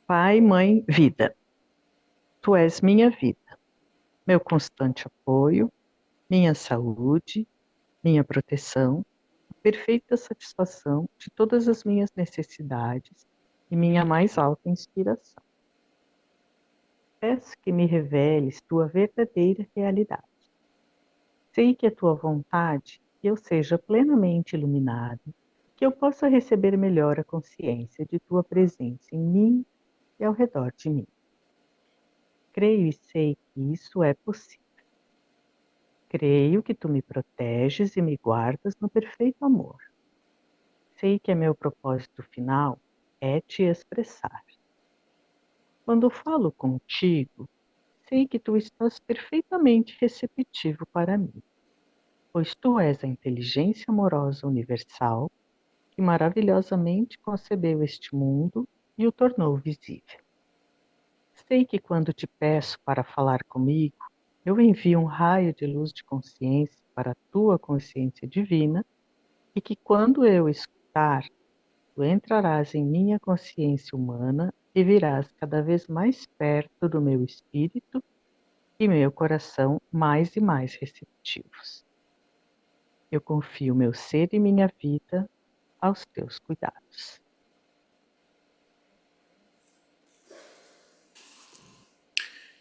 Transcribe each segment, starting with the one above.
Pai, mãe, vida. Tu és minha vida, meu constante apoio, minha saúde, minha proteção, a perfeita satisfação de todas as minhas necessidades e minha mais alta inspiração. Peço que me reveles tua verdadeira realidade. Sei que é tua vontade que eu seja plenamente iluminado, que eu possa receber melhor a consciência de tua presença em mim e ao redor de mim. Creio e sei que isso é possível. Creio que tu me proteges e me guardas no perfeito amor. Sei que é meu propósito final é te expressar. Quando falo contigo, sei que tu estás perfeitamente receptivo para mim, pois tu és a inteligência amorosa universal que maravilhosamente concebeu este mundo e o tornou visível. Sei que quando te peço para falar comigo, eu envio um raio de luz de consciência para a tua consciência divina e que quando eu escutar, tu entrarás em minha consciência humana e virás cada vez mais perto do meu espírito e meu coração mais e mais receptivos. Eu confio meu ser e minha vida aos teus cuidados.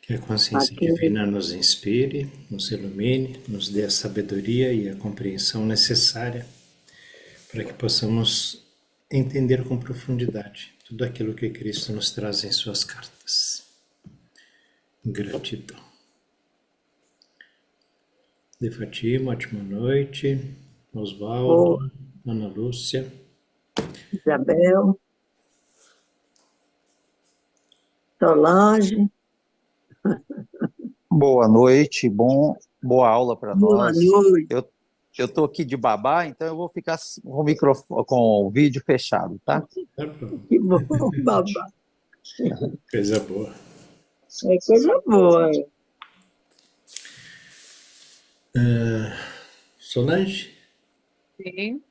Que a consciência Aqui, divina nos inspire, nos ilumine, nos dê a sabedoria e a compreensão necessária para que possamos entender com profundidade tudo aquilo que Cristo nos traz em suas cartas. Gratidão. De Fátima, ótima noite. Oswaldo, ô, Ana Lúcia. Isabel, Solange, Boa noite, boa aula para boa nós. noite. Eu tô aqui de babá, então eu vou ficar com o microfone, com o vídeo fechado, tá? Tá bom. Que bom, babá. Coisa boa. É coisa boa. Solange, Sim.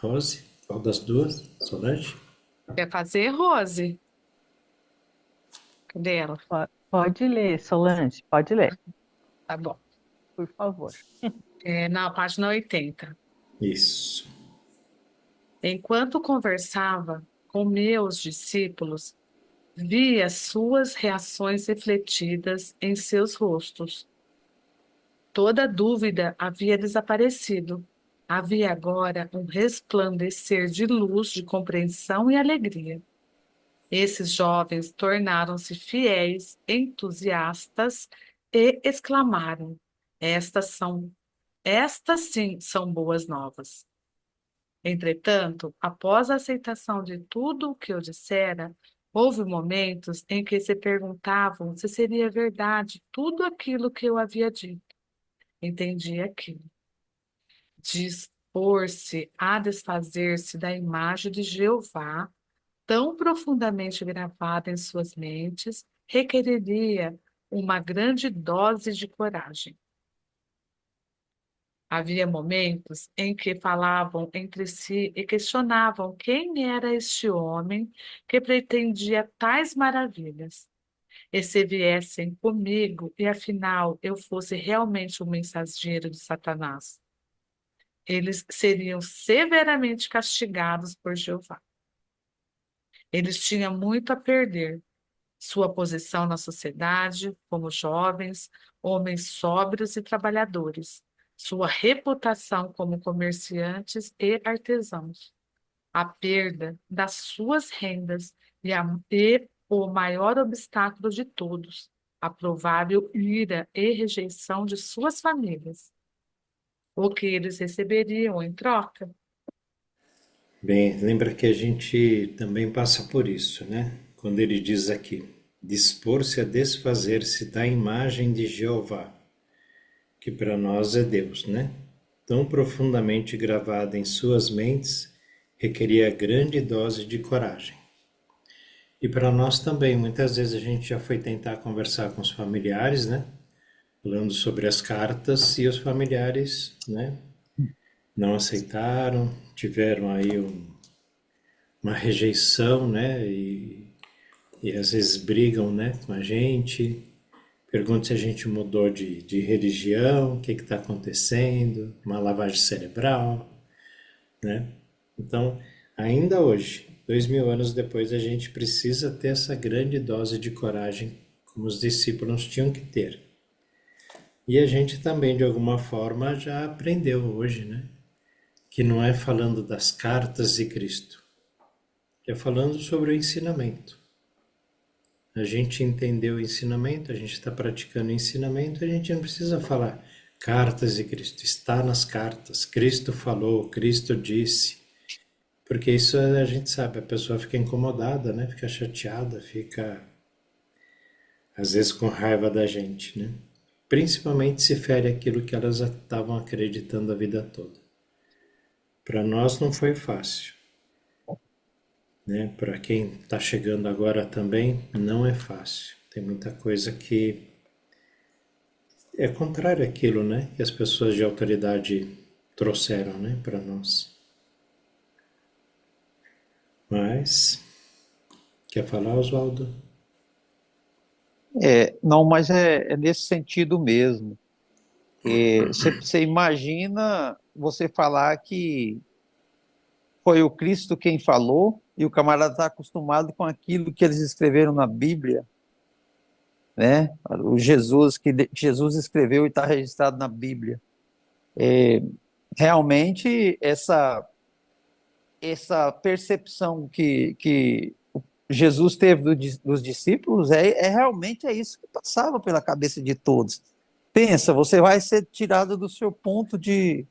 Rose, qual das duas? Solange? Quer fazer, Rose? Cadê ela? Pode ler, Solange, pode ler, Tá bom. por favor. É na página 80. Isso. Enquanto conversava com meus discípulos, vi as suas reações refletidas em seus rostos. Toda dúvida havia desaparecido. Havia agora um resplandecer de luz, de compreensão e alegria. Esses jovens tornaram-se fiéis, entusiastas e exclamaram: Estas são, estas sim são boas novas. Entretanto, após a aceitação de tudo o que eu dissera, houve momentos em que se perguntavam se seria verdade tudo aquilo que eu havia dito. Entendi aquilo. Dispor-se a desfazer-se da imagem de Jeová tão profundamente gravada em suas mentes, requeriria uma grande dose de coragem. Havia momentos em que falavam entre si e questionavam quem era este homem que pretendia tais maravilhas. E se viessem comigo e afinal eu fosse realmente um mensageiro de Satanás, eles seriam severamente castigados por Jeová. Eles tinham muito a perder, sua posição na sociedade, como jovens, homens sóbrios e trabalhadores, sua reputação como comerciantes e artesãos, a perda das suas rendas e o maior obstáculo de todos, a provável ira e rejeição de suas famílias. O que eles receberiam em troca? Bem, lembra que a gente também passa por isso, né? Quando ele diz aqui, dispor-se a desfazer-se da imagem de Jeová, que para nós é Deus, né? Tão profundamente gravada em suas mentes, requeria grande dose de coragem. E para nós também, muitas vezes a gente já foi tentar conversar com os familiares, né? Falando sobre as cartas e os familiares, né? Não aceitaram, tiveram aí uma rejeição, né? E e às vezes brigam, né, com a gente, perguntam se a gente mudou de religião, o que está acontecendo, uma lavagem cerebral, né? Então, ainda hoje, 2000 anos depois, a gente precisa ter essa grande dose de coragem, como os discípulos tinham que ter. E a gente também, de alguma forma, já aprendeu hoje, né? Que não é falando das cartas de Cristo, é falando sobre o ensinamento. A gente entendeu o ensinamento, a gente está praticando o ensinamento, a gente não precisa falar cartas de Cristo, está nas cartas, Cristo falou, Cristo disse, porque isso a gente sabe, a pessoa fica incomodada, né? Fica chateada, fica às vezes com raiva da gente, né? Principalmente se fere aquilo que elas estavam acreditando a vida toda. Para nós não foi fácil, né? Para quem está chegando agora também, não é fácil. Tem muita coisa que é contrário àquilo, né? Que as pessoas de autoridade trouxeram, né? Para nós. Mas, quer falar, Oswaldo? Não, mas é nesse sentido mesmo. Você imagina você falar que foi o Cristo quem falou e o camarada está acostumado com aquilo que eles escreveram na Bíblia, né? O Jesus que Jesus escreveu e está registrado na Bíblia. Realmente essa percepção que Jesus teve dos discípulos realmente isso que passava pela cabeça de todos. Pensa, você vai ser tirado do seu ponto de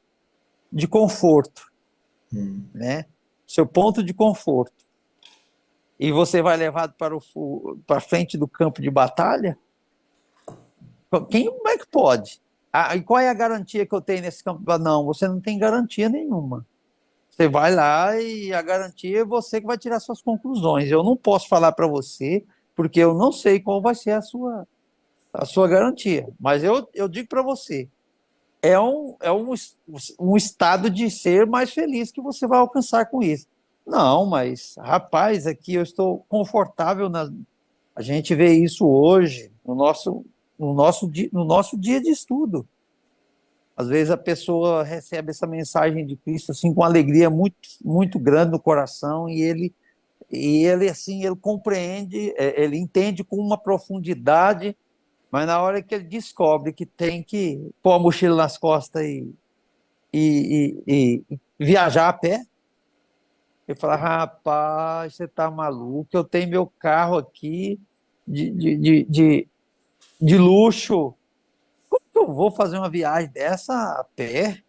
conforto, né? Seu ponto de conforto. E você vai levado para frente do campo de batalha? Como é que pode? E qual é a garantia que eu tenho nesse campo? Não, você não tem garantia nenhuma. Você vai lá e a garantia é você que vai tirar suas conclusões. Eu não posso falar para você, porque eu não sei qual vai ser a sua garantia. Mas eu digo para você, um estado de ser mais feliz que você vai alcançar com isso. Não, mas, rapaz, aqui eu estou confortável. A gente vê isso hoje, no nosso dia de estudo. Às vezes a pessoa recebe essa mensagem de Cristo assim com alegria muito, muito grande no coração e ele assim, ele compreende, ele entende com uma profundidade, mas na hora que ele descobre que tem que pôr a mochila nas costas e viajar a pé, ele fala, rapaz, você tá maluco, eu tenho meu carro aqui de luxo, como que eu vou fazer uma viagem dessa a pé?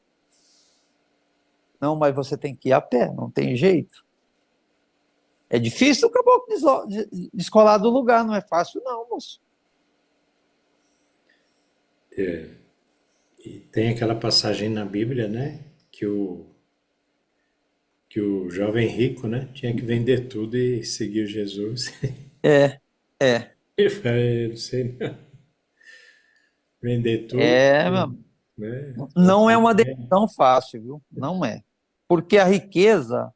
Não, mas você tem que ir a pé, não tem jeito. É difícil o caboclo descolar do lugar, não é fácil não, moço. E tem aquela passagem na Bíblia, né? Que o jovem rico, né? Tinha que vender tudo e seguir Jesus. É, é, Ele fala, eu não sei não. Vender tudo, é, né? não é uma decisão fácil, viu? Não é. Porque a riqueza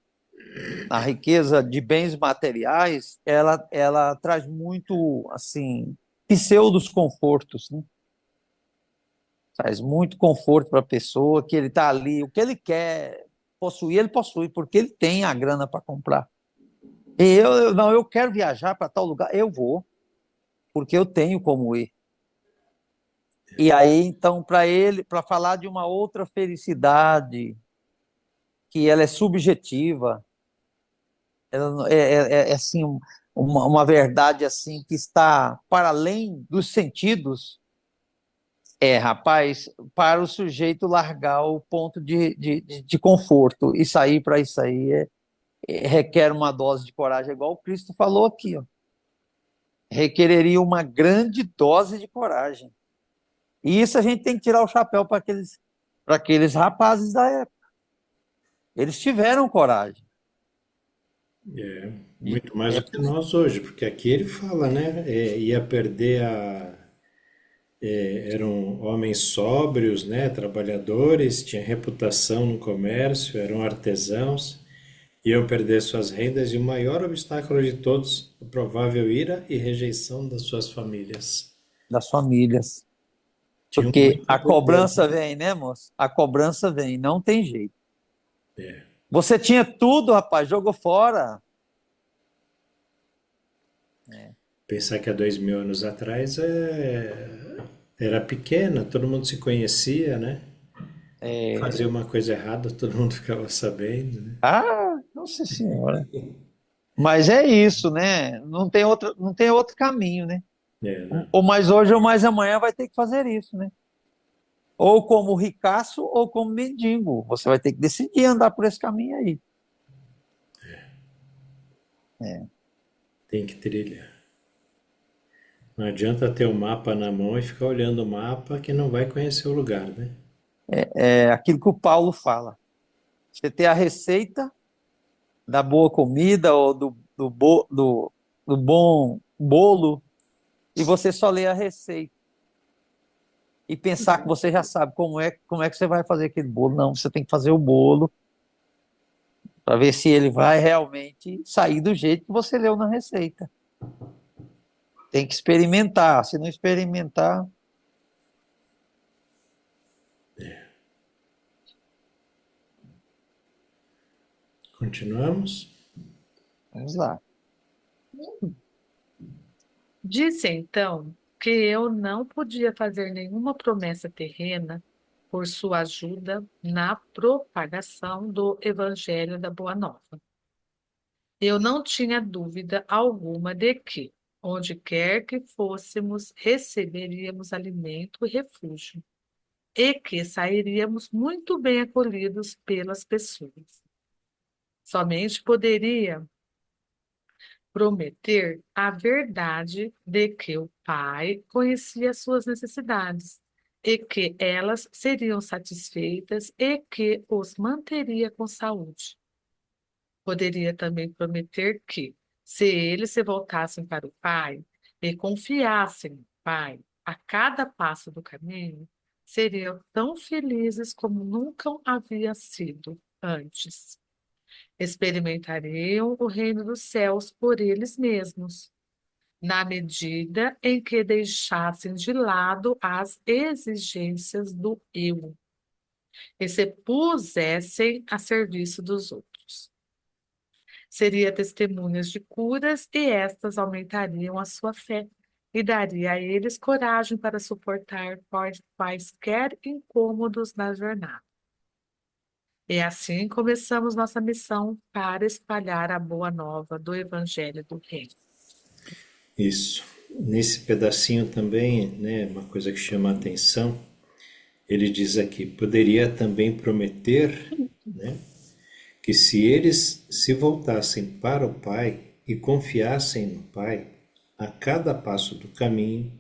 de bens materiais, ela traz muito, assim, pseudos confortos, né? Traz muito conforto para a pessoa, que ele está ali, o que ele quer possuir, ele possui, porque ele tem a grana para comprar. E não, eu quero viajar para tal lugar, eu vou, porque eu tenho como ir. E aí, então, para falar de uma outra felicidade, que ela é subjetiva, ela é assim, uma verdade assim que está para além dos sentidos, rapaz, para o sujeito largar o ponto de conforto e sair para isso aí requer uma dose de coragem, igual o Cristo falou aqui, ó. Requereria uma grande dose de coragem. E isso a gente tem que tirar o chapéu para aqueles rapazes da época. Eles tiveram coragem. Muito mais do que nós hoje, porque aqui ele fala, né? Ia perder eram homens sóbrios, né? Trabalhadores, tinham reputação no comércio, eram artesãos, Iam perder suas rendas e o maior obstáculo de todos, a provável ira e rejeição das suas famílias. das famílias. Tinham Porque muito a a perder, cobrança né? vem, né, moço? A cobrança vem, não tem jeito. É. Você tinha tudo, rapaz, jogou fora. Pensar que há 2000 anos atrás era pequena, todo mundo se conhecia, né? Fazia uma coisa errada, todo mundo ficava sabendo, né? Ah, nossa senhora. Mas é isso, né? Não tem outro caminho, né? É, né? Ou mais hoje ou mais amanhã vai ter que fazer isso, né? Ou como ricaço ou como mendigo. Você vai ter que decidir andar por esse caminho aí. Tem que trilhar. Não adianta ter o mapa na mão e ficar olhando o mapa que não vai conhecer o lugar, né? É aquilo que o Paulo fala. Você ter a receita da boa comida ou do bom bolo e você só lê a receita e pensar que você já sabe como é que você vai fazer aquele bolo. Não, você tem que fazer o bolo para ver se ele vai realmente sair do jeito que você leu na receita. Tem que experimentar. Se não experimentar, Continuamos? vamos lá. Disse então que eu não podia fazer nenhuma promessa terrena por sua ajuda na propagação do Evangelho da Boa Nova. Eu não tinha dúvida alguma de que, onde quer que fôssemos, receberíamos alimento e refúgio, e que sairíamos muito bem acolhidos pelas pessoas. Somente poderia prometer a verdade de que o Pai conhecia suas necessidades e que elas seriam satisfeitas e que os manteria com saúde. Poderia também prometer que, se eles se voltassem para o Pai e confiassem no Pai a cada passo do caminho, seriam tão felizes como nunca havia sido antes. Experimentariam o reino dos céus por eles mesmos, na medida em que deixassem de lado as exigências do eu e se pusessem a serviço dos outros. Seria testemunhas de curas e estas aumentariam a sua fé e daria a eles coragem para suportar quaisquer incômodos na jornada. E assim começamos nossa missão para espalhar a boa nova do Evangelho do Reino. Isso. Nesse pedacinho também, né, uma coisa que chama a atenção, ele diz aqui, poderia também prometer, né, que se eles se voltassem para o Pai e confiassem no Pai, a cada passo do caminho,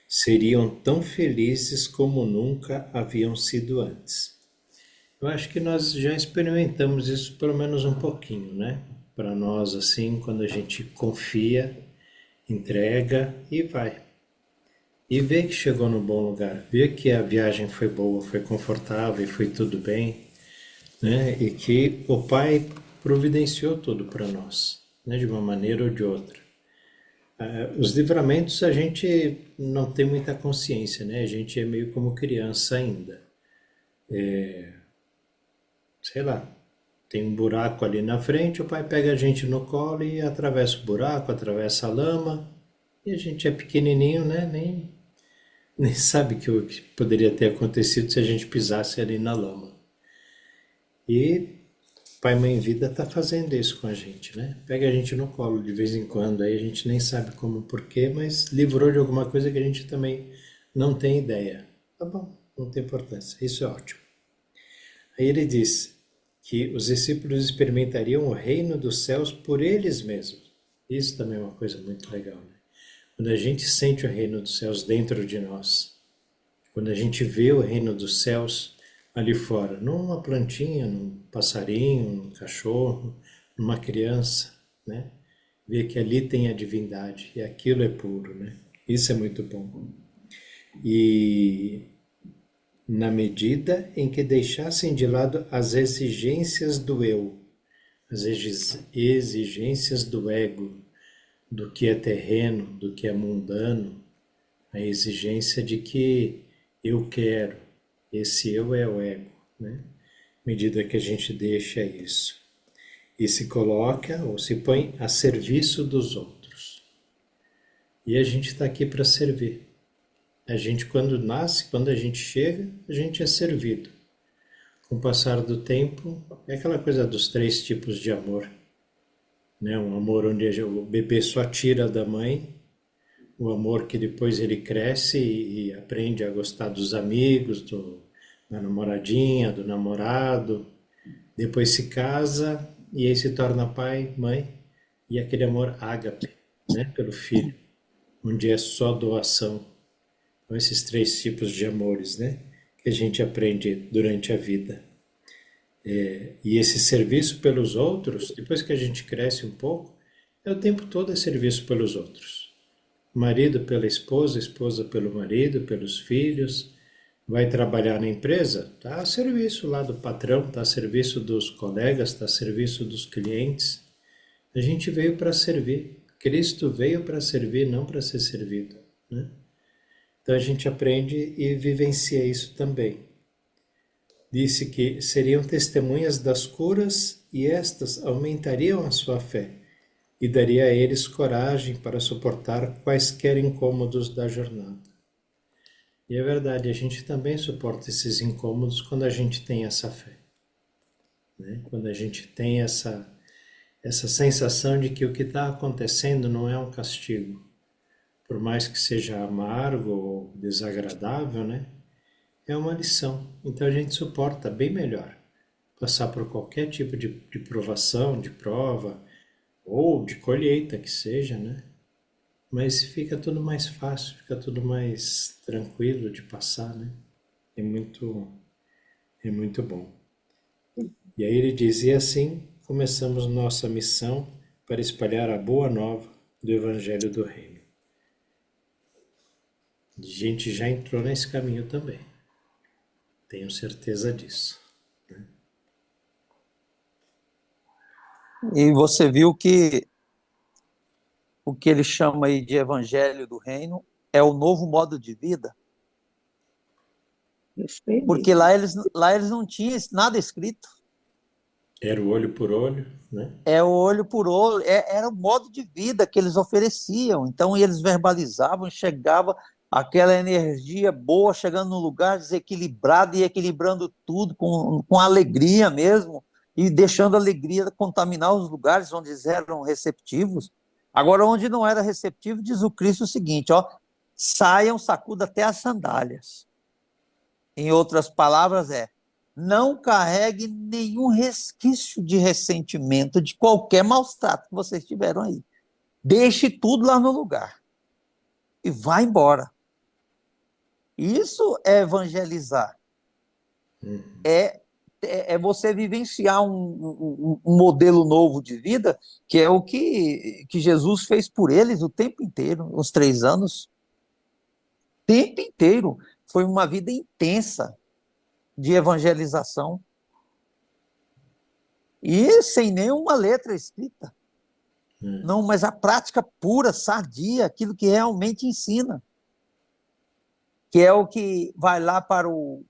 seriam tão felizes como nunca haviam sido antes. Eu acho que nós já experimentamos isso pelo menos um pouquinho, né? Para nós, assim, quando a gente confia, entrega e vai. E vê que chegou no bom lugar, vê que a viagem foi boa, foi confortável e foi tudo bem, né? E que o Pai providenciou tudo para nós, né? De uma maneira ou de outra. Os livramentos a gente não tem muita consciência, né? A gente é meio como criança ainda. Sei lá, tem um buraco ali na frente, o pai pega a gente no colo e atravessa o buraco, atravessa a lama, e a gente é pequenininho, né? Nem sabe o que poderia ter acontecido se a gente pisasse ali na lama. E Pai Mãe Vida está fazendo isso com a gente, né? Pega a gente no colo de vez em quando, aí a gente nem sabe como, porquê, mas livrou de alguma coisa que a gente também não tem ideia. Tá bom, não tem importância, isso é ótimo. Aí ele diz que os discípulos experimentariam o reino dos céus por eles mesmos. Isso também é uma coisa muito legal, né? Quando a gente sente o reino dos céus dentro de nós, quando a gente vê o reino dos céus ali fora, numa plantinha, num passarinho, num cachorro, numa criança, né? Vê que ali tem a divindade e aquilo é puro, né? Isso é muito bom. E na medida em que deixassem de lado as exigências do eu. as exigências do ego, do que é terreno, do que é mundano, a exigência de que eu quero, esse eu é o ego, né? À medida que a gente deixa isso e se coloca ou se põe a serviço dos outros. E a gente está aqui para servir. A gente, quando nasce, quando a gente chega, a gente é servido. Com o passar do tempo, é aquela coisa dos 3 tipos de amor, né? Um amor onde o bebê só tira da mãe, o amor que depois ele cresce e aprende a gostar dos amigos, da namoradinha, do namorado, depois se casa e aí se torna pai, mãe, e aquele amor ágape, né? Pelo filho, onde é só doação. Então, esses 3 tipos de amores, né? Que a gente aprende durante a vida. E esse serviço pelos outros, depois que a gente cresce um pouco, é o tempo todo é serviço pelos outros. Marido pela esposa, esposa pelo marido, pelos filhos. Vai trabalhar na empresa, está a serviço lá do patrão, está a serviço dos colegas, está a serviço dos clientes. A gente veio para servir. Cristo veio para servir, não para ser servido, né? Então a gente aprende e vivencia isso também. Disse que seriam testemunhas das curas e estas aumentariam a sua fé e daria a eles coragem para suportar quaisquer incômodos da jornada. E é verdade, a gente também suporta esses incômodos quando a gente tem essa fé, né? Quando a gente tem essa sensação de que o que está acontecendo não é um castigo, por mais que seja amargo ou desagradável, né? É uma lição. Então a gente suporta bem melhor passar por qualquer tipo de provação, de prova ou de colheita que seja, né? Mas fica tudo mais fácil, fica tudo mais tranquilo de passar, né? É muito bom. E aí ele diz, e assim começamos nossa missão para espalhar a boa nova do Evangelho do Reino. A gente já entrou nesse caminho também. Tenho certeza disso. E você viu que o que ele chama aí de Evangelho do Reino é o novo modo de vida, porque lá eles não tinham nada escrito. Era o olho por olho, né? É o olho por olho, era o modo de vida que eles ofereciam. Então eles verbalizavam, chegava aquela energia boa, chegando no lugar desequilibrado e equilibrando tudo com alegria mesmo, e deixando a alegria contaminar os lugares onde eles eram receptivos. Agora, onde não era receptivo, diz o Cristo o seguinte, ó, saiam, sacuda até as sandálias. Em outras palavras, não carregue nenhum resquício de ressentimento, de qualquer maus-trato que vocês tiveram aí. Deixe tudo lá no lugar e vá embora. Isso é evangelizar. É você vivenciar um modelo novo de vida, que é o que Jesus fez por eles o tempo inteiro, os 3 anos. O tempo inteiro. Foi uma vida intensa de evangelização. E sem nenhuma letra escrita. Não, mas a prática pura, sadia, aquilo que realmente ensina. Que é o que vai lá para o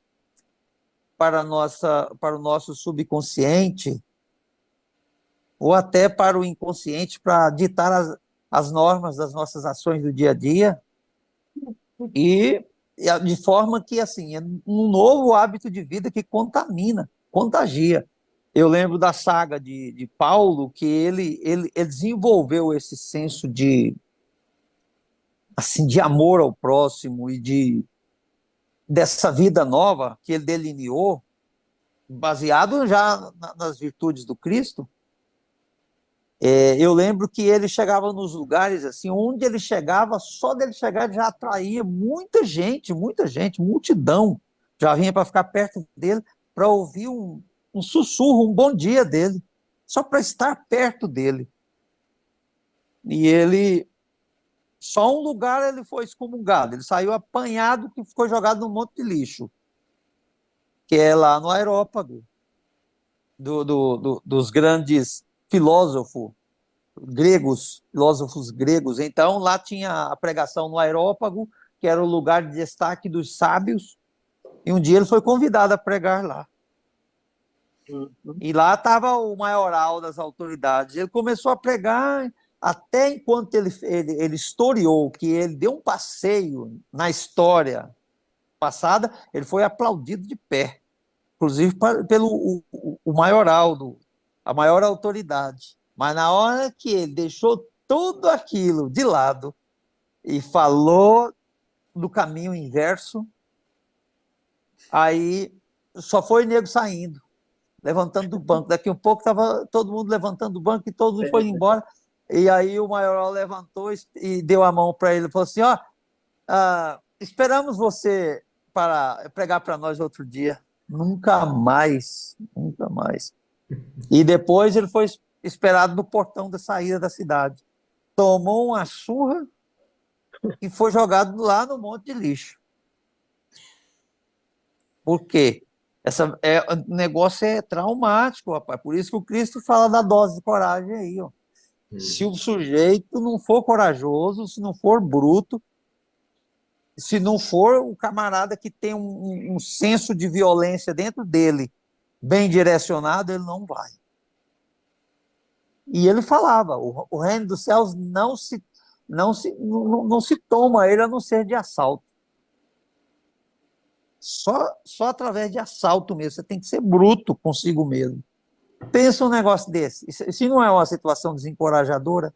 nosso subconsciente, ou até para o inconsciente, para ditar as normas das nossas ações do dia a dia, e de forma que, assim, é um novo hábito de vida que contagia. Eu lembro da saga de Paulo, que ele desenvolveu esse senso assim, de amor ao próximo e dessa vida nova que ele delineou, baseado já nas virtudes do Cristo. Eu lembro que ele chegava nos lugares, assim, onde ele chegava, só dele chegar já atraía muita gente, multidão, já vinha para ficar perto dele, para ouvir um sussurro, um bom dia dele, só para estar perto dele. E ele, só um lugar ele foi excomungado, ele saiu apanhado, que ficou jogado num monte de lixo, que é lá no aerópago dos grandes filósofo filósofos gregos. Então, lá tinha a pregação no Areópago, que era o lugar de destaque dos sábios, e um dia ele foi convidado a pregar lá. Uhum. E lá estava o maioral das autoridades. Ele começou a pregar até enquanto ele historiou, que ele deu um passeio na história passada, ele foi aplaudido de pé, inclusive pelo o maioral, a maior autoridade. Mas na hora que ele deixou tudo aquilo de lado e falou do caminho inverso, aí só foi nego saindo, levantando do banco. Daqui a pouco estava todo mundo levantando do banco e todo mundo foi embora. E aí o maioral levantou e deu a mão para ele e falou assim: ó, esperamos você para pregar para nós outro dia. Nunca mais, nunca mais. E depois ele foi esperado no portão da saída da cidade. Tomou uma surra e foi jogado lá no monte de lixo. Por quê? O negócio é traumático, rapaz. Por isso que o Cristo fala da dose de coragem aí, ó. Se o sujeito não for corajoso, se não for bruto, se não for o camarada que tem um senso de violência dentro dele, bem direcionado, ele não vai. E ele falava, o reino dos céus não se toma ele a não ser de assalto. Só através de assalto mesmo. Você tem que ser bruto consigo mesmo. Pensa um negócio desse. Se não é uma situação desencorajadora,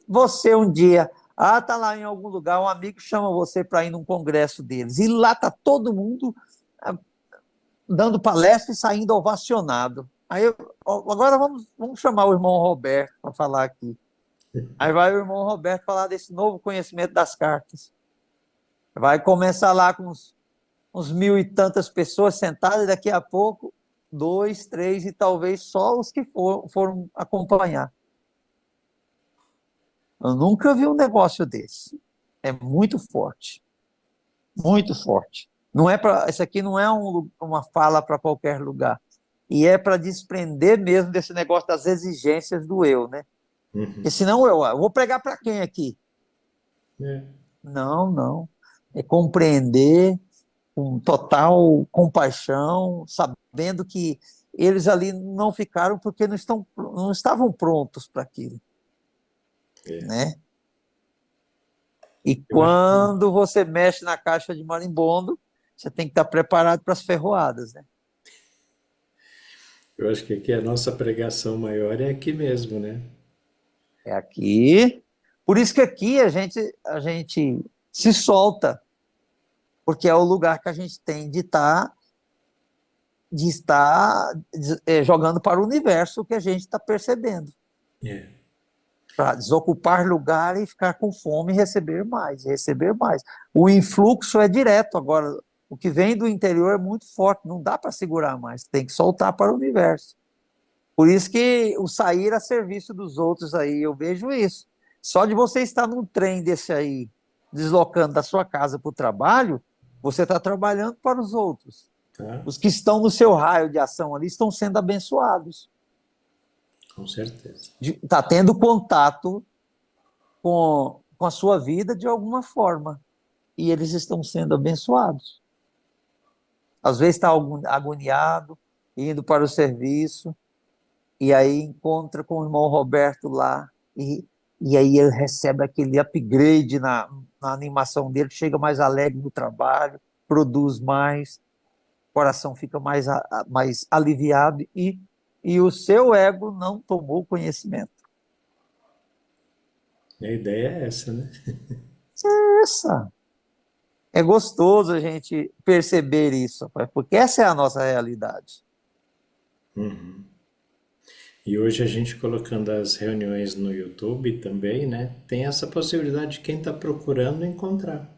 você um dia, tá lá em algum lugar, um amigo chama você para ir num congresso deles, e lá tá todo mundo dando palestra e saindo ovacionado. Aí, agora vamos chamar o irmão Roberto para falar aqui. Aí vai o irmão Roberto falar desse novo conhecimento das cartas. Vai começar lá com uns 1.000 e tantas pessoas sentadas, e daqui a pouco, 2, 3, e talvez só os que foram acompanhar. Eu nunca vi um negócio desse. É muito forte. Muito forte. Isso aqui não é uma fala para qualquer lugar. E é para desprender mesmo desse negócio das exigências do eu, né? Porque senão eu vou pregar para quem aqui? Não. É compreender com total compaixão, sabendo que eles ali não ficaram porque não estavam prontos para aquilo. Né? E quando você mexe na caixa de marimbondo, você tem que estar preparado para as ferroadas, né? Eu acho que aqui a nossa pregação maior é aqui mesmo, né? É aqui. Por isso que aqui a gente se solta, porque é o lugar que a gente tem de estar jogando para o universo o que a gente está percebendo. Para desocupar lugar e ficar com fome e receber mais, receber mais. O influxo é direto agora. O que vem do interior é muito forte, não dá para segurar mais, tem que soltar para o universo. Por isso que o sair a serviço dos outros aí, eu vejo isso. Só de você estar num trem desse aí, deslocando da sua casa para o trabalho, você está trabalhando para os outros. Os que estão no seu raio de ação ali estão sendo abençoados. Com certeza. Está tendo contato com a sua vida de alguma forma. E eles estão sendo abençoados. Às vezes está agoniado, indo para o serviço, e aí encontra com o irmão Roberto lá, e aí ele recebe aquele upgrade na animação dele, chega mais alegre no trabalho, produz mais, o coração fica mais aliviado, e o seu ego não tomou conhecimento. A ideia é essa, né? Essa. É gostoso a gente perceber isso, porque essa é a nossa realidade. E hoje a gente colocando as reuniões no YouTube também, né? Tem essa possibilidade de quem está procurando encontrar,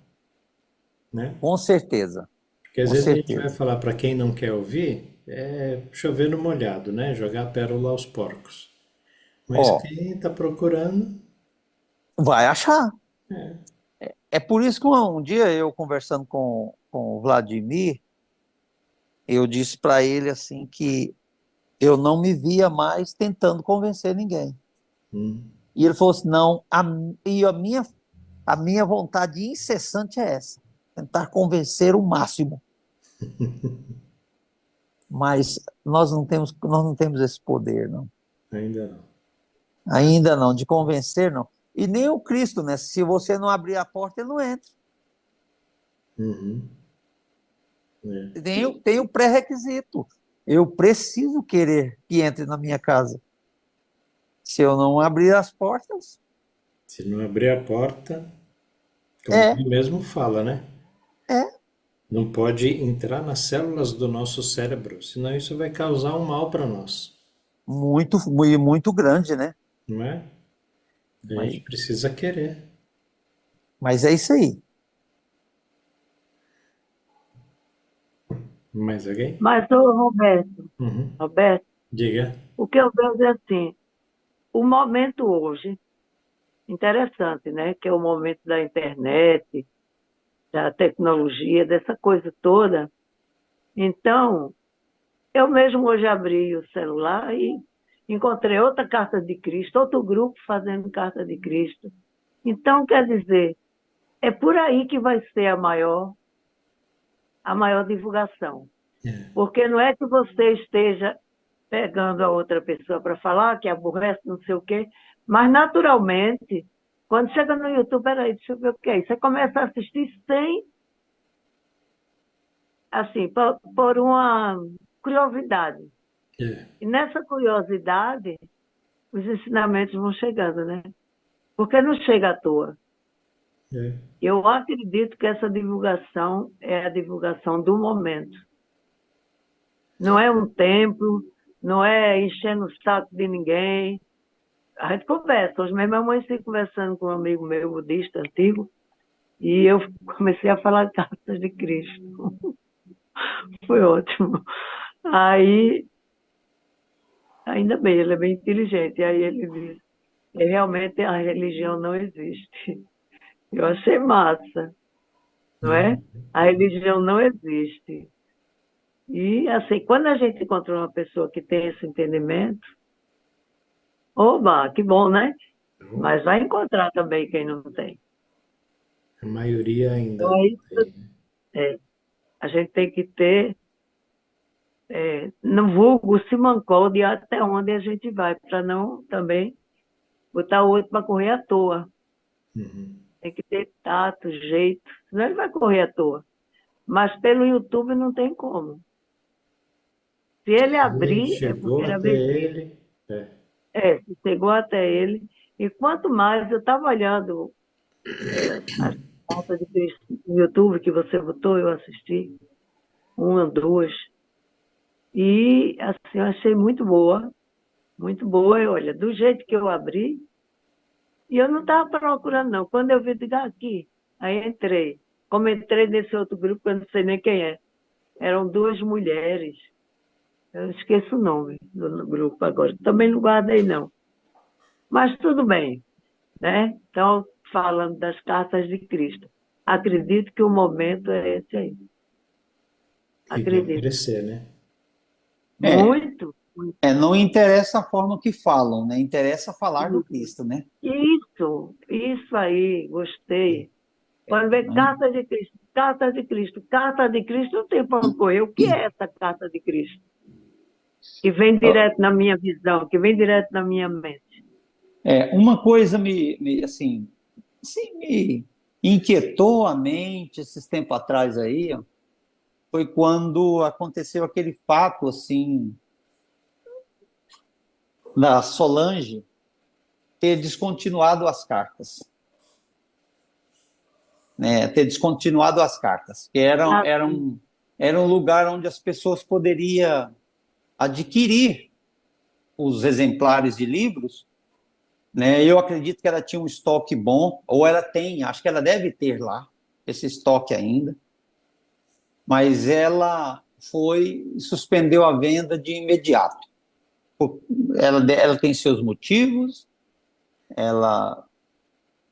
né? Com certeza. Porque às vezes a gente vai falar para quem não quer ouvir, é chover no molhado, né? Jogar a pérola aos porcos. Mas quem está procurando... vai achar. É por isso que um dia eu conversando com o Vladimir, eu disse para ele assim que Eu não me via mais tentando convencer ninguém. Hum. E ele falou assim, não, a minha vontade incessante é essa, tentar convencer o máximo. Mas nós não temos esse poder, não. Ainda não. Ainda não, de convencer, não. E nem o Cristo, né? Se você não abrir a porta, ele não entra. Uhum. É. Tem o pré-requisito. Eu preciso querer que entre na minha casa. Se eu não abrir as portas, Se não abrir a porta, como é, ele mesmo fala, né? é Não pode entrar nas células do nosso cérebro, senão isso vai causar um mal para nós, muito grande, né? não é? A Mas, gente precisa querer. mas é isso aí. Mais alguém? Mas, ô Roberto, Uhum. Roberto, Diga. o que eu vejo é assim, o momento hoje, interessante, né? Que é o momento da internet, da tecnologia, dessa coisa toda. Então, eu mesmo hoje abri o celular e encontrei outra carta de Cristo, outro grupo fazendo carta de Cristo. Então, quer dizer, é por aí que vai ser a maior divulgação. É. Porque não é que você esteja pegando a outra pessoa para falar, que aborrece, não sei o quê, mas naturalmente, quando chega no YouTube, peraí, deixa eu ver o que é isso. Você começa a assistir sem, assim, por uma curiosidade. É. E nessa curiosidade, os ensinamentos vão chegando, né? Porque não chega à toa. É. Eu acredito que essa divulgação é a divulgação do momento. Não é um templo, não é enchendo o saco de ninguém. A gente conversa. Hoje mesmo eu amanheci conversando com um amigo meu, budista antigo, e eu comecei a falar cartas de Cristo. Foi ótimo. Aí, ainda bem, ele é bem inteligente. Aí ele disse, realmente a religião não existe. Eu achei massa, não é? Uhum. A religião não existe. E, assim, quando a gente encontra uma pessoa que tem esse entendimento, oba, que bom, né? Então, Mas vai encontrar também quem não tem. a maioria Então, ainda aí, tem, né? a gente tem que ter, no vulgo, se mancou até onde a gente vai, para não também botar o outro para correr à toa. Uhum. Tem que ter tato, jeito, senão ele vai correr à toa. Mas pelo YouTube não tem como. Se ele E abrir, é chegou porque era até mentira. ele. É. Se chegou até ele. E quanto mais eu estava olhando as contas do YouTube que você botou, eu assisti, uma, duas, e assim, eu achei muito boa, muito boa. E olha, do jeito que eu abri, e eu não estava procurando, não. Quando eu vi, digo, aqui, aí entrei. Como entrei nesse outro grupo, eu não sei nem quem é. Eram duas mulheres. Eu esqueço o nome do grupo agora. Também não guardei, não. Mas tudo bem, né? Então, falando das cartas de Cristo. Acredito que o momento é esse aí. E vai Acredito. crescer, né? É, Muito, muito. não interessa a forma que falam, né? Interessa falar do Cristo, né? Isso aí, gostei. Quando vê Não, carta de Cristo, carta de Cristo, carta de Cristo, não tem para onde correr. O que é essa carta de Cristo? Que vem direto na minha visão, que vem direto na minha mente. uma coisa assim, me inquietou a mente esses tempos atrás aí, ó, foi quando aconteceu aquele fato assim da Solange ter descontinuado as cartas, né? Ter descontinuado as cartas, que Assim, era um lugar onde as pessoas poderiam adquirir os exemplares de livros, né? Eu acredito que ela tinha um estoque bom, ou ela tem, acho que ela deve ter lá esse estoque ainda, mas ela foi suspendeu a venda de imediato. Ela tem seus motivos, ela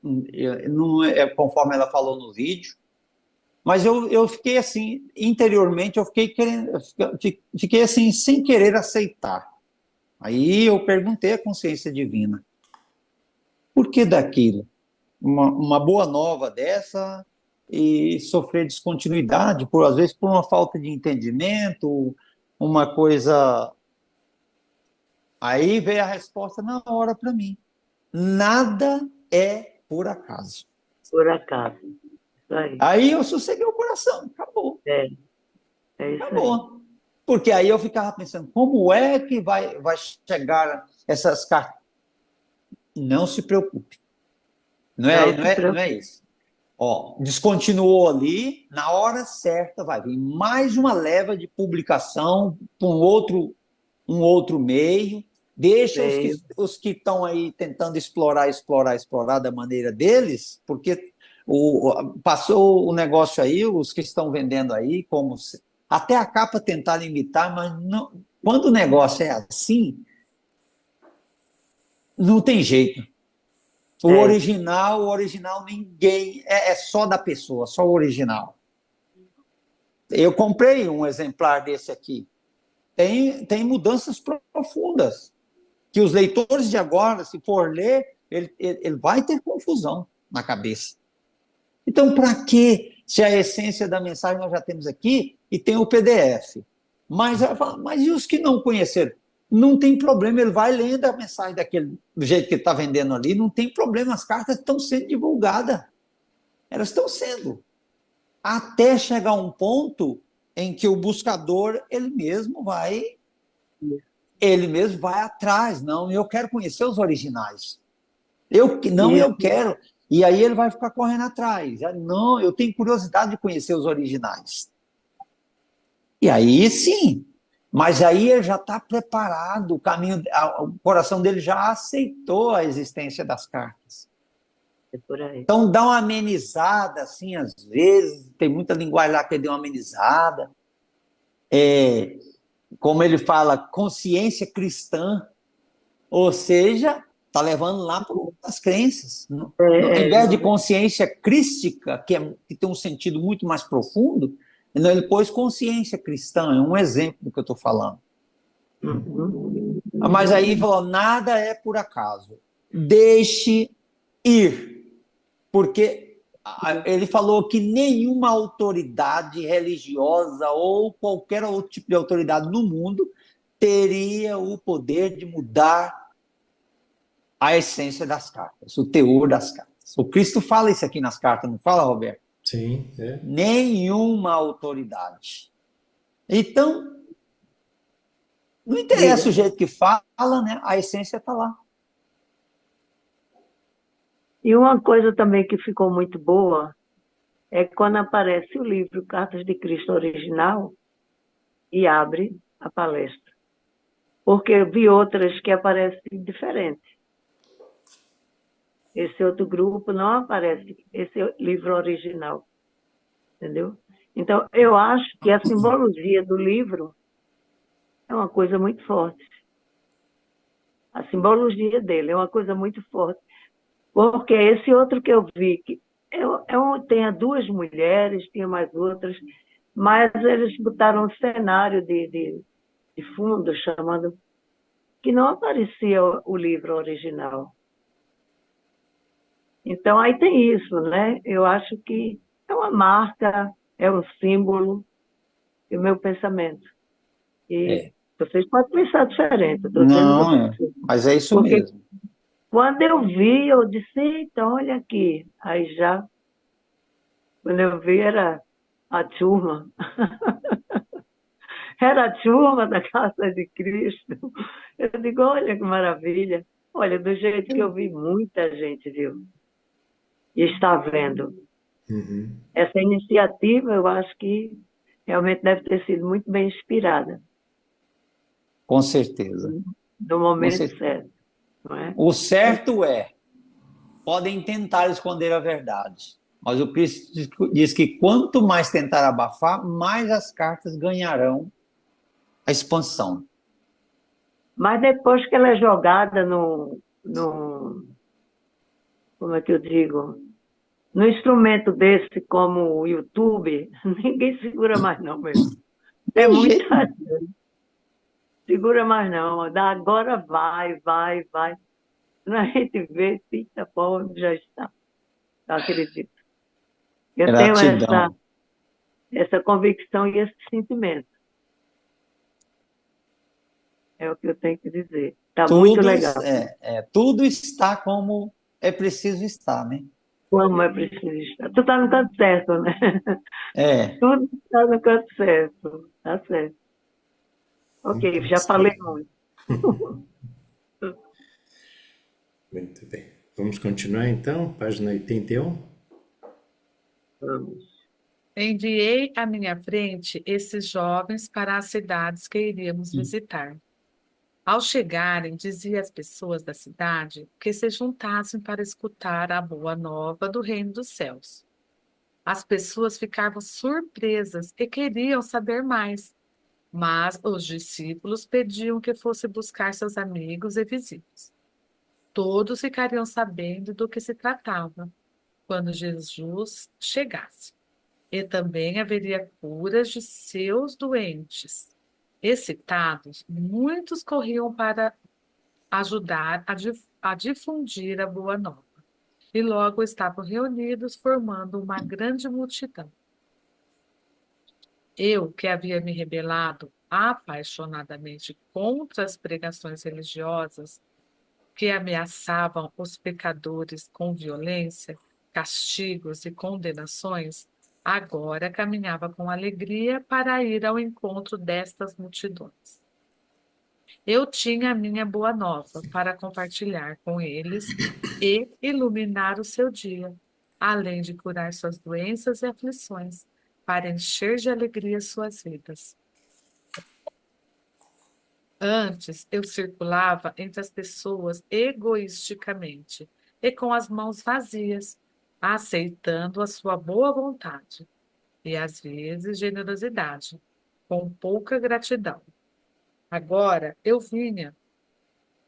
não é conforme ela falou no vídeo, mas eu fiquei assim, interiormente, eu fiquei querendo, fiquei assim, sem querer aceitar. Aí eu perguntei à consciência divina, por que daquilo? Uma boa nova dessa e sofrer descontinuidade, por às vezes por uma falta de entendimento, uma coisa. Aí veio a resposta na hora para mim. Nada é por acaso. Por acaso. Isso aí. Aí eu sosseguei o coração, acabou, É, é isso aí. acabou. Porque aí eu ficava pensando, como é que vai chegar essas cartas? Não se preocupe. Não é, Não não se é, não é preocupe. isso. Ó, descontinuou ali, na hora certa vai vir mais uma leva de publicação para um outro meio. Deixa Veio. os que estão aí tentando explorar da maneira deles, porque passou o negócio aí, os que estão vendendo aí, até a capa tentar imitar, mas não, quando o negócio é assim, não tem jeito. O É, original ninguém, é só da pessoa, só o original. Eu comprei um exemplar desse aqui. Tem mudanças profundas, que os leitores de agora, se for ler, ele vai ter confusão na cabeça. Então, para que, se a essência da mensagem nós já temos aqui e tem o PDF? Mas e os que não conheceram? Não tem problema, ele vai lendo a mensagem do jeito que ele está vendendo ali, não tem problema, as cartas estão sendo divulgadas. Elas estão sendo. Até chegar um ponto em que o buscador, ele mesmo vai atrás. Não, eu quero conhecer os originais. Eu isso. quero. E aí ele vai ficar correndo atrás. Não, eu tenho curiosidade de conhecer os originais. E aí sim, mas aí ele já está preparado, o coração dele já aceitou a existência das cartas. É por aí. Então dá uma amenizada, assim, às vezes, tem muita linguagem lá que deu uma amenizada. Como ele fala, consciência cristã, ou seja, está levando lá para as crenças. Em vez de consciência crística, que tem um sentido muito mais profundo, ele pôs consciência cristã, é um exemplo do que eu estou falando. Uhum. Mas aí falou, nada é por acaso. Deixe ir. Porque ele falou que nenhuma autoridade religiosa ou qualquer outro tipo de autoridade no mundo teria o poder de mudar a essência das cartas, o teor das cartas. O Cristo fala isso aqui nas cartas, não fala, Roberto? Sim, é. Nenhuma autoridade. Então, não interessa o jeito que fala, né? A essência está lá. E uma coisa também que ficou muito boa é quando aparece o livro Cartas de Cristo original e abre a palestra. Porque eu vi outras que aparecem diferente. Esse outro grupo não aparece, esse livro original. Entendeu? Então, eu acho que a simbologia do livro é uma coisa muito forte. A simbologia dele é uma coisa muito forte. Porque esse outro que eu vi, tinha duas mulheres, tinha mais outras, mas eles botaram um cenário de fundo, chamando, que não aparecia o livro original. Então, aí tem isso, né? Eu acho que é uma marca, é um símbolo, e o meu pensamento. E vocês podem pensar diferente, eu estou dizendo Não, vocês. mas é isso Porque mesmo. quando eu vi, eu disse, então, olha aqui. Aí já, quando eu vi, era a turma. Era a turma da Casa de Cristo. Eu digo, olha que maravilha. Olha, do jeito que eu vi, muita gente viu. E está vendo. Uhum. Essa iniciativa, eu acho que realmente deve ter sido muito bem inspirada. Com certeza. No momento certo. Não é? O certo podem tentar esconder a verdade, mas o Cristo diz que quanto mais tentar abafar, mais as cartas ganharão a expansão. Mas depois que ela é jogada como é que eu digo, no instrumento desse como o YouTube, ninguém segura mais não mesmo. É Tem muita jeito. gente. segura mais não. Agora vai, vai, vai. Quando a gente vê, eita, pô, já está. Eu acredito. Eu tenho Gratidão. essa convicção e esse sentimento. É o que eu tenho que dizer. Está muito Tudo, legal. tudo está como é preciso estar, né? Como é preciso estar. Tu está no canto certo, né? É, Tudo está no canto certo. Tá certo. Ok, Muito já falei bem. muito. Muito bem. Vamos continuar então? Página 81. Vamos. Enviei à minha frente esses jovens para as cidades que iríamos visitar. Ao chegarem, dizia às pessoas da cidade que se juntassem para escutar a boa nova do reino dos céus. As pessoas ficavam surpresas e queriam saber mais, mas os discípulos pediam que fosse buscar seus amigos e vizinhos. Todos ficariam sabendo do que se tratava quando Jesus chegasse. E também haveria curas de seus doentes. Excitados, muitos corriam para ajudar a difundir a boa nova. E logo estavam reunidos, formando uma grande multidão. Eu, que havia me rebelado apaixonadamente contra as pregações religiosas que ameaçavam os pecadores com violência, castigos e condenações, agora caminhava com alegria para ir ao encontro destas multidões. Eu tinha a minha boa nova para compartilhar com eles e iluminar o seu dia, além de curar suas doenças e aflições, para encher de alegria suas vidas. Antes, eu circulava entre as pessoas egoisticamente e com as mãos vazias, aceitando a sua boa vontade e, às vezes, generosidade, com pouca gratidão. Agora, eu vinha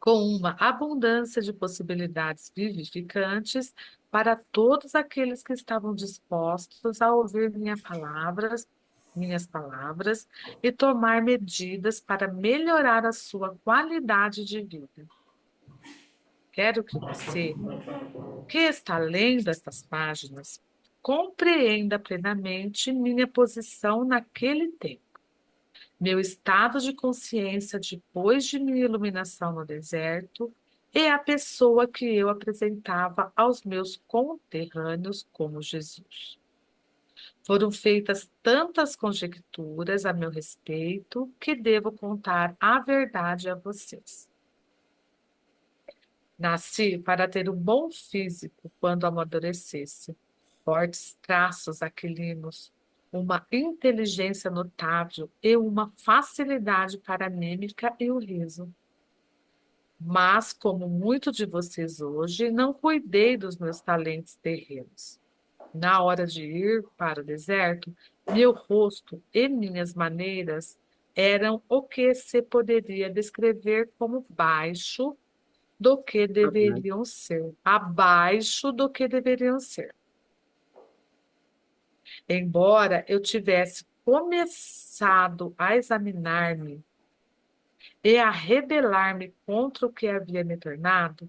com uma abundância de possibilidades vivificantes para todos aqueles que estavam dispostos a ouvir minhas palavras e tomar medidas para melhorar a sua qualidade de vida. Quero que você, que está lendo estas páginas, compreenda plenamente minha posição naquele tempo. Meu estado de consciência depois de minha iluminação no deserto e a pessoa que eu apresentava aos meus conterrâneos como Jesus. Foram feitas tantas conjecturas a meu respeito que devo contar a verdade a vocês. Nasci para ter um bom físico quando amadurecesse, fortes traços aquilinos, uma inteligência notável e uma facilidade para a mímica e o riso. Mas, como muitos de vocês hoje, não cuidei dos meus talentos terrenos. Na hora de ir para o deserto, meu rosto e minhas maneiras eram o que se poderia descrever como baixo do que deveriam ser, abaixo do que deveriam ser. Embora eu tivesse começado a examinar-me e a rebelar-me contra o que havia me tornado,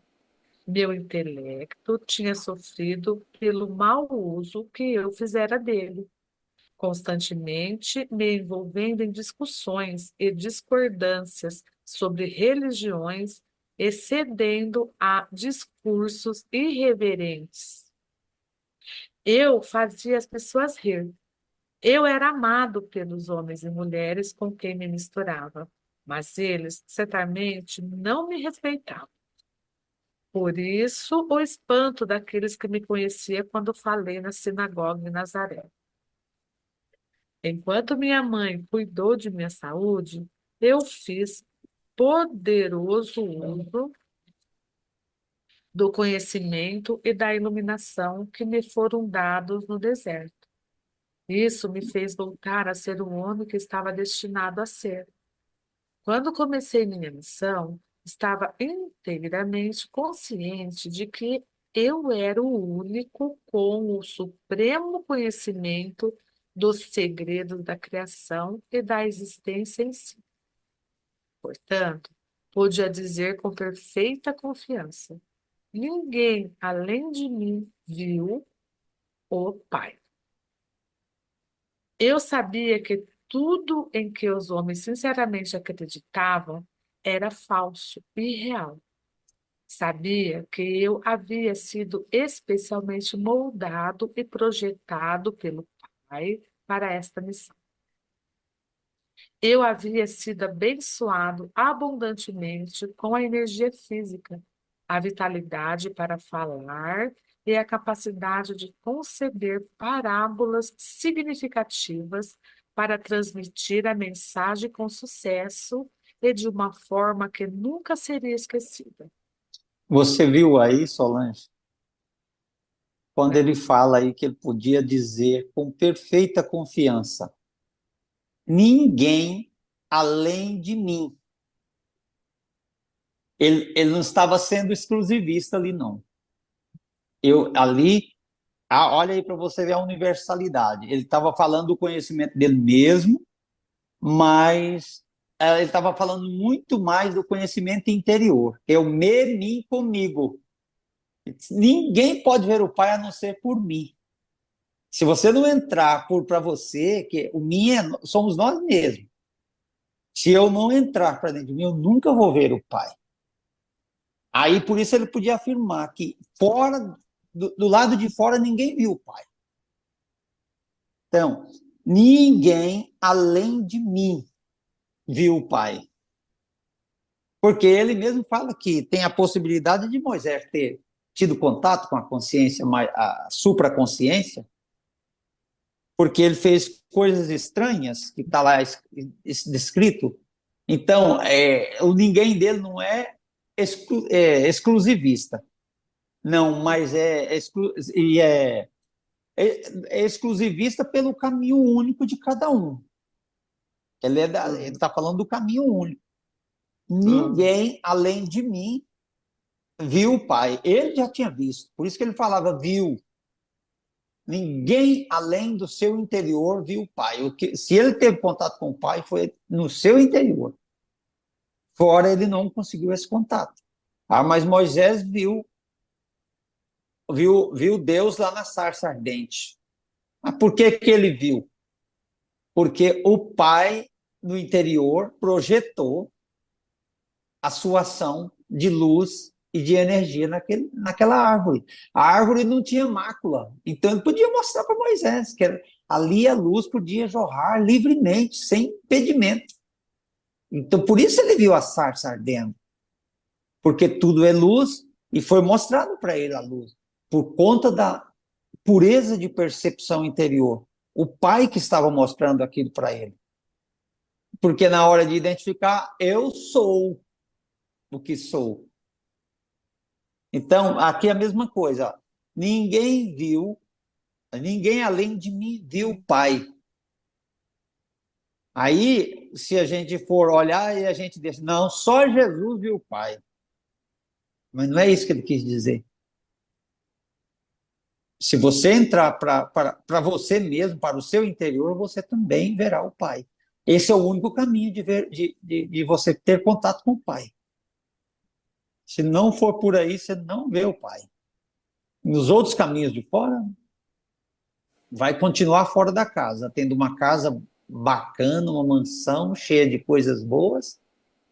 meu intelecto tinha sofrido pelo mau uso que eu fizera dele, constantemente me envolvendo em discussões e discordâncias sobre religiões e cedendo a discursos irreverentes. Eu fazia as pessoas rir. Eu era amado pelos homens e mulheres com quem me misturava, mas eles certamente não me respeitavam. Por isso, o espanto daqueles que me conheciam quando falei na sinagoga em Nazaré. Enquanto minha mãe cuidou de minha saúde, eu fiz poderoso uso do conhecimento e da iluminação que me foram dados no deserto. Isso me fez voltar a ser o homem que estava destinado a ser. Quando comecei minha missão, estava inteiramente consciente de que eu era o único com o supremo conhecimento dos segredos da criação e da existência em si. portanto, podia dizer com perfeita confiança: ninguém além de mim viu o Pai. Eu sabia que tudo em que os homens sinceramente acreditavam era falso e irreal. Sabia que eu havia sido especialmente moldado e projetado pelo Pai para esta missão. Eu havia sido abençoado abundantemente com a energia física, a vitalidade para falar e a capacidade de conceber parábolas significativas para transmitir a mensagem com sucesso e de uma forma que nunca seria esquecida. Você viu aí, Solange, quando ele fala aí que ele podia dizer com perfeita confiança: ninguém além de mim. Ele não estava sendo exclusivista ali, não. Olha aí para você ver a universalidade. Ele estava falando do conhecimento dele mesmo, mas ele estava falando muito mais do conhecimento interior. Eu, mim, comigo. Ninguém pode ver o Pai a não ser por mim. Se você não entrar para você, que o mim somos nós mesmos. Se eu não entrar para dentro de mim, eu nunca vou ver o Pai. Aí, por isso, ele podia afirmar que fora, do lado de fora, ninguém viu o Pai. Então, ninguém além de mim viu o Pai. Porque ele mesmo fala que tem a possibilidade de Moisés ter tido contato com a consciência, a supraconsciência, porque ele fez coisas estranhas, que está lá descrito. Então, o ninguém dele não é exclusivista. Não, mas é exclusivista pelo caminho único de cada um. Ele está falando do caminho único. Ninguém, além de mim, viu o Pai. Ele já tinha visto. Por isso que ele falava, viu. Ninguém, além do seu interior, viu o Pai. Se ele teve contato com o Pai, foi no seu interior. Fora, ele não conseguiu esse contato. Mas Moisés viu Deus lá na sarça ardente. Mas por que ele viu? Porque o Pai, no interior, projetou a sua ação de luz e de energia naquela árvore. A árvore não tinha mácula, então ele podia mostrar para Moisés que ali a luz podia jorrar livremente, sem impedimento. Então, por isso ele viu a sarça ardendo, porque tudo é luz e foi mostrado para ele a luz, por conta da pureza de percepção interior. O Pai que estava mostrando aquilo para ele. Porque na hora de identificar, eu sou o que sou. Então, aqui é a mesma coisa. Ninguém além de mim viu o Pai. Aí, se a gente for olhar e a gente diz, não, só Jesus viu o Pai. Mas não é isso que ele quis dizer. Se você entrar para você mesmo, para o seu interior, você também verá o Pai. Esse é o único caminho de você ter contato com o Pai. Se não for por aí, você não vê o Pai. Nos outros caminhos de fora, vai continuar fora da casa, tendo uma casa bacana, uma mansão cheia de coisas boas,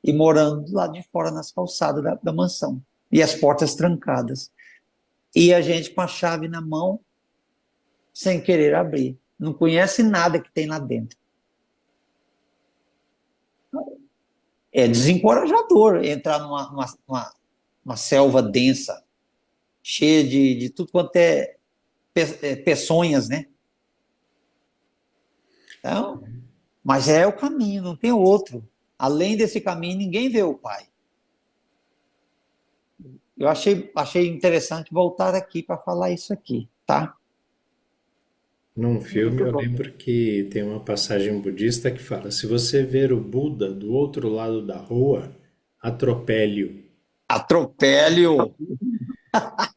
e morando do lado de fora nas calçadas da mansão. E as portas trancadas. E a gente com a chave na mão, sem querer abrir. Não conhece nada que tem lá dentro. É desencorajador entrar numa selva densa, cheia de tudo quanto é peçonhas, né? Então, mas é o caminho, não tem outro. Além desse caminho, ninguém vê o Pai. Eu achei interessante voltar aqui para falar isso aqui, tá? Num filme eu lembro que tem uma passagem budista que fala: se você ver o Buda do outro lado da rua, atropele-o. Atropele-o.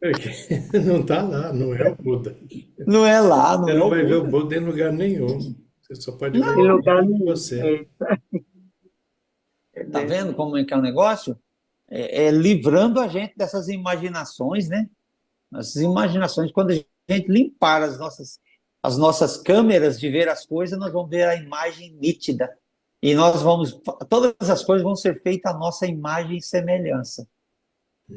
Porque não está lá, não é o Buda. Não é lá, não Você é não o vai ver o Buda. Buda em lugar nenhum. Você só pode ver Em lugar ele em nenhum. você. Tá Entendeu? vendo como é que é o negócio? É livrando a gente dessas imaginações, né? As imaginações, quando a gente limpar as nossas câmeras de ver as coisas, nós vamos ver a imagem nítida. E todas as coisas vão ser feitas à nossa imagem e semelhança.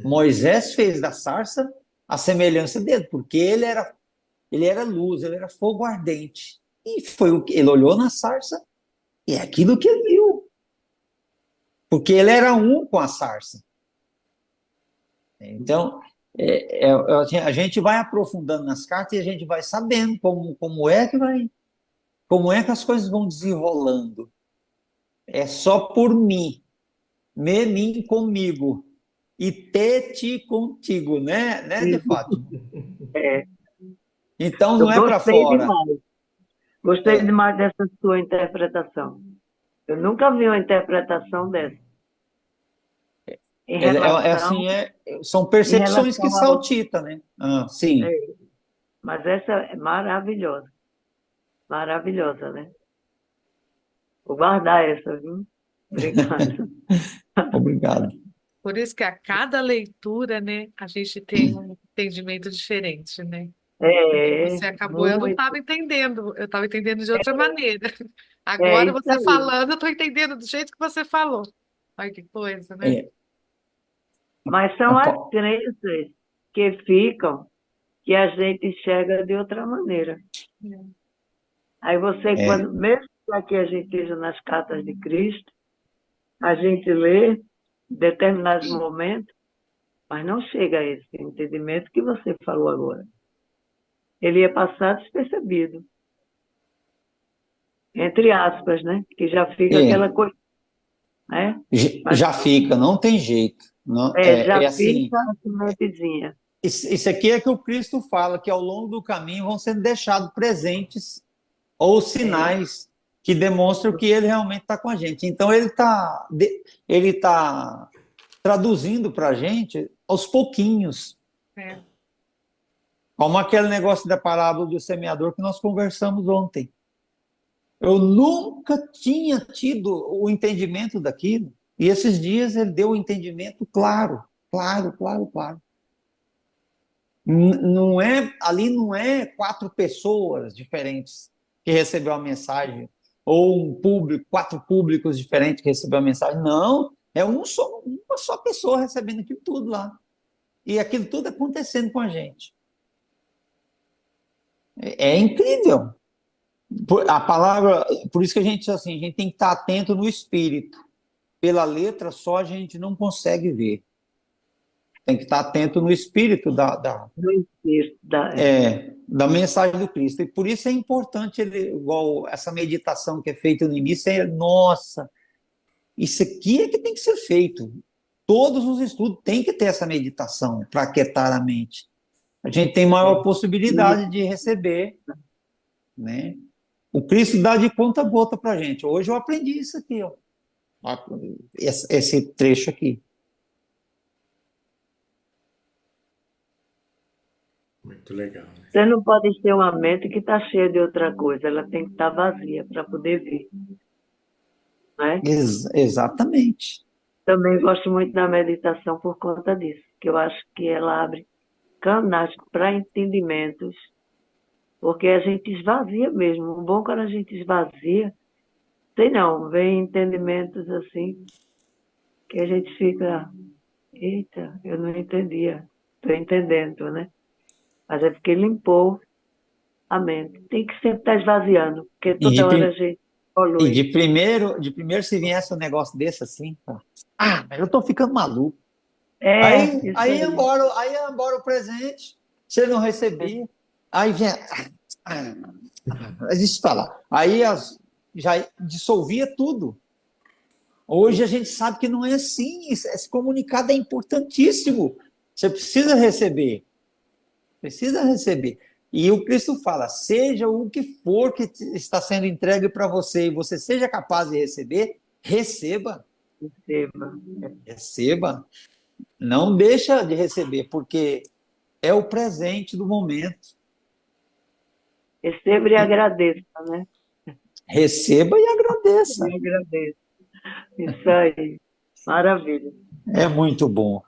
Moisés fez da sarça a semelhança dele, porque ele era luz, ele era fogo ardente. E foi o que ele olhou na sarça e é aquilo que ele viu, porque ele era um com a sarça. Então, a gente vai aprofundando nas cartas e a gente vai sabendo como é que as coisas vão desenrolando. É só por mim, mim comigo e te contigo, né, de Isso. Fátima? É. Então Eu não é para gostei fora. demais. Gostei demais dessa sua interpretação. Eu nunca vi uma interpretação dessa. Em relação, Assim, são em percepções que relação ao. saltitam, né? Sim. É, mas essa é maravilhosa. Maravilhosa, né? Vou guardar essa, viu? Obrigada. Obrigado. Por isso que a cada leitura, né, a gente tem um entendimento diferente, né? Porque É, você acabou, eu não muito. estava entendendo, eu estava entendendo de outra maneira. É Agora isso você aí. falando, eu estou entendendo do jeito que você falou. Olha que coisa, né? É, Mas são as a- crenças que ficam que a gente enxerga de outra maneira. Aí você, é, quando, mesmo que aqui a gente esteja nas cartas de Cristo, a gente lê em determinados momentos, mas não chega a esse entendimento que você falou agora. Ele ia passar despercebido, entre aspas, né? Que já fica aquela é, coisa, né? Mas já fica, não tem jeito. Não, já é assim. fica a sementezinha. Isso aqui é que o Cristo fala, que ao longo do caminho vão sendo deixados presentes ou É, sinais que demonstram que ele realmente está com a gente. Então ele tá traduzindo para a gente aos pouquinhos, É. como aquele negócio da parábola do semeador que nós conversamos ontem. Eu nunca tinha tido o entendimento daquilo. E esses dias ele deu o entendimento claro, claro, claro, claro. Ali não é 4 pessoas diferentes que recebeu a mensagem, ou quatro públicos diferentes que recebeu a mensagem. Não, é uma só pessoa recebendo aquilo tudo lá. E aquilo tudo acontecendo com a gente. É incrível. A palavra, por isso que a gente tem que estar atento no espírito. Pela letra só a gente não consegue ver. Tem que estar atento no espírito não existe. da mensagem do Cristo. E por isso é importante, igual essa meditação que é feita no início, nossa, isso aqui é que tem que ser feito. Todos os estudos têm que ter essa meditação para aquietar a mente. A gente tem maior possibilidade de receber, né? O Cristo dá de conta gota para a gente. Hoje eu aprendi isso aqui, ó. Esse trecho aqui. Muito legal, né? Você não pode ter uma mente que está cheia de outra coisa, ela tem que estar vazia para poder ver, né? Exatamente. Também gosto muito da meditação por conta disso, que eu acho que ela abre canais para entendimentos, porque a gente esvazia mesmo. O bom quando a gente esvazia, sei não, vem entendimentos assim, que a gente fica, eita, eu não entendia, estou entendendo, né? Mas é porque limpou a mente. Tem que sempre estar esvaziando, porque E de, toda hora a gente e polui. de primeiro, se viesse um negócio desse assim, mas eu tô ficando maluco. É, Aí, isso aí ia aí. embora, aí ia embora o presente, você não recebia. Aí vinha. Mas isso falar. Aí já dissolvia tudo. Hoje a gente sabe que não é assim. Esse comunicado é importantíssimo. Você precisa receber. Precisa receber. E o Cristo fala: seja o que for que está sendo entregue para você e você seja capaz de receber, receba. Receba. Receba. Não deixa de receber, porque é o presente do momento. Receba e agradeça, né? Receba e agradeça. E agradeça. Isso aí. Maravilha. É muito bom.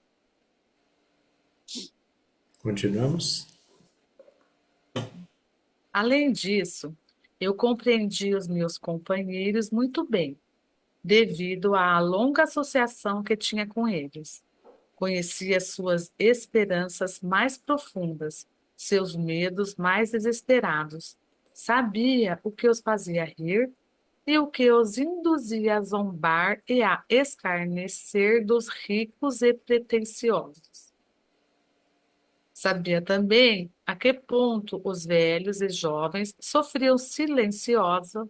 Continuamos? Além disso, eu compreendi os meus companheiros muito bem, devido à longa associação que tinha com eles. Conhecia suas esperanças mais profundas, seus medos mais desesperados. Sabia o que os fazia rir e o que os induzia a zombar e a escarnecer dos ricos e pretensiosos. Sabia também a que ponto os velhos e jovens sofriam silenciosa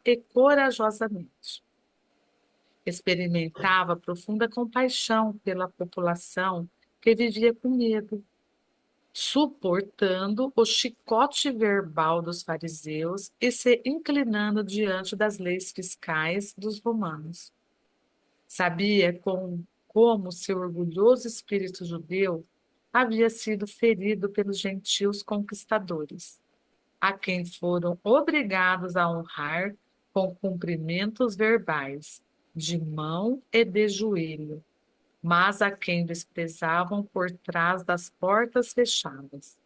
e corajosamente. Experimentava profunda compaixão pela população que vivia com medo, suportando o chicote verbal dos fariseus e se inclinando diante das leis fiscais dos romanos. Sabia como seu orgulhoso espírito judeu havia sido ferido pelos gentios conquistadores, a quem foram obrigados a honrar com cumprimentos verbais, de mão e de joelho, mas a quem desprezavam por trás das portas fechadas.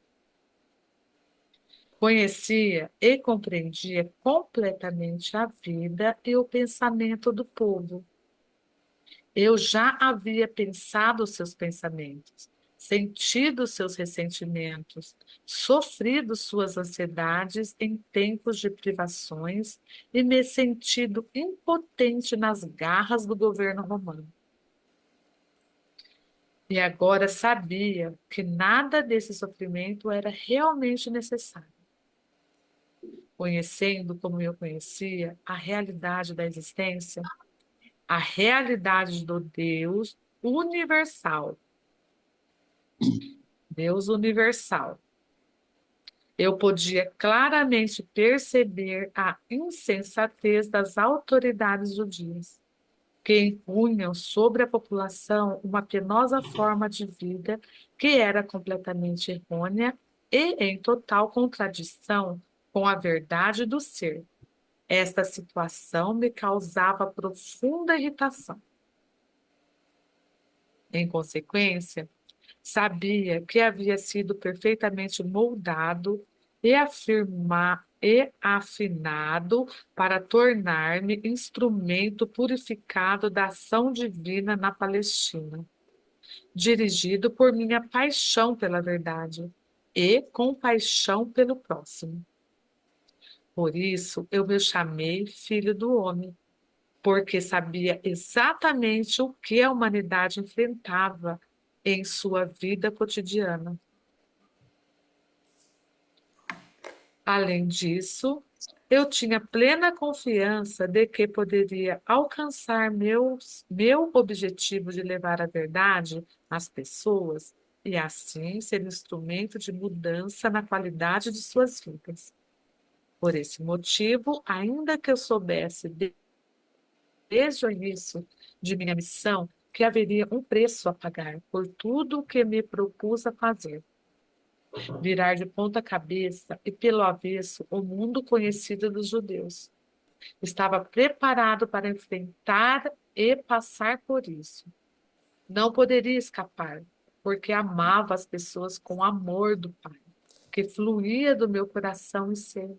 Conhecia e compreendia completamente a vida e o pensamento do povo. Eu já havia pensado os seus pensamentos, sentido os seus ressentimentos, sofrido suas ansiedades em tempos de privações e me sentido impotente nas garras do governo romano. E agora sabia que nada desse sofrimento era realmente necessário. Conhecendo como eu conhecia a realidade da existência, a realidade do Deus universal. Deus universal. Eu podia claramente perceber a insensatez das autoridades judias, que impunham sobre a população uma penosa forma de vida que era completamente errônea e em total contradição com a verdade do ser. Esta situação me causava profunda irritação. Em consequência, sabia que havia sido perfeitamente moldado e afinado para tornar-me instrumento purificado da ação divina na Palestina, dirigido por minha paixão pela verdade e compaixão pelo próximo. Por isso eu me chamei Filho do Homem, porque sabia exatamente o que a humanidade enfrentava em sua vida cotidiana. Além disso, eu tinha plena confiança de que poderia alcançar meu objetivo de levar a verdade às pessoas e assim ser instrumento de mudança na qualidade de suas vidas. Por esse motivo, ainda que eu soubesse desde o início de minha missão que haveria um preço a pagar por tudo o que me propus a fazer, virar de ponta cabeça e pelo avesso o mundo conhecido dos judeus. Estava preparado para enfrentar e passar por isso. Não poderia escapar, porque amava as pessoas com amor do Pai, que fluía do meu coração e ser.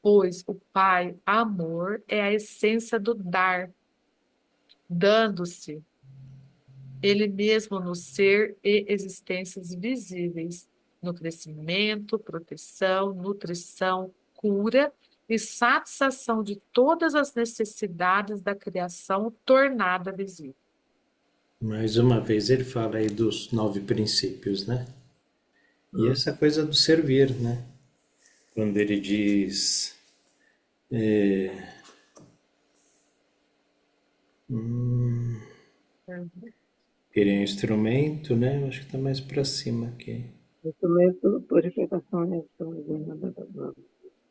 Pois o Pai, amor, é a essência do dar, dando-se ele mesmo no ser e existências visíveis, no crescimento, proteção, nutrição, cura e satisfação de todas as necessidades da criação tornada visível. Mais uma vez ele fala aí dos 9 princípios, né? E essa coisa do servir, né? Quando ele diz... ele é um instrumento, né? Eu acho que está mais para cima aqui. Instrumento, purificação e ação.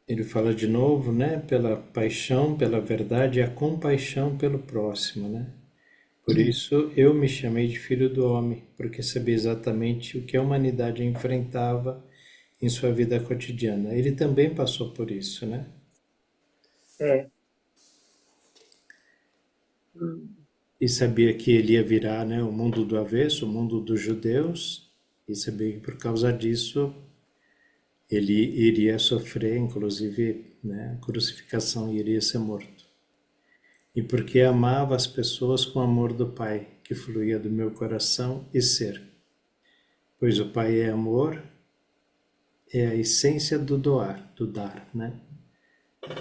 Ele fala de novo, né? Pela paixão, pela verdade e a compaixão pelo próximo, né? Por isso eu me chamei de Filho do Homem, porque sabia exatamente o que a humanidade enfrentava em sua vida cotidiana. Ele também passou por isso, né? É. Hum. e sabia que ele ia virar, né, o mundo do avesso, o mundo dos judeus, e sabia que por causa disso ele iria sofrer, inclusive, né, crucificação e iria ser morto. E porque amava as pessoas com o amor do Pai, que fluía do meu coração e ser. Pois o Pai é amor, é a essência do doar, do dar, né?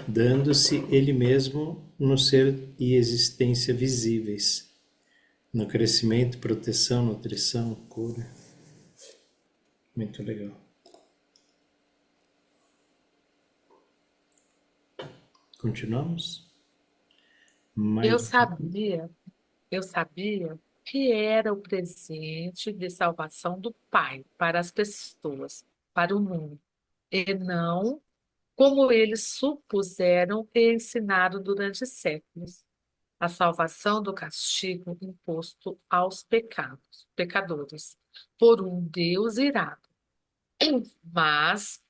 Dando-se Ele mesmo no ser e existência visíveis, no crescimento, proteção, nutrição, cura. Muito legal. Continuamos? Eu Mais. sabia, eu sabia que era o presente de salvação do Pai para as pessoas, para o mundo, e não como eles supuseram e ensinaram durante séculos, a salvação do castigo imposto aos pecadores, por um Deus irado. Mas,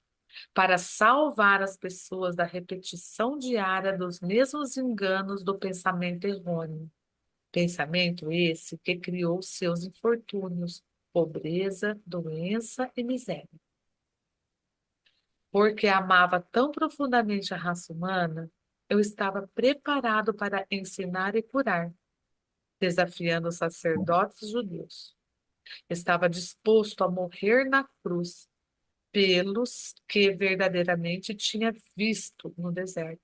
para salvar as pessoas da repetição diária dos mesmos enganos do pensamento errôneo. Pensamento esse que criou seus infortúnios, pobreza, doença e miséria. Porque amava tão profundamente a raça humana, eu estava preparado para ensinar e curar, desafiando os sacerdotes judeus. Estava disposto a morrer na cruz pelos que verdadeiramente tinha visto no deserto.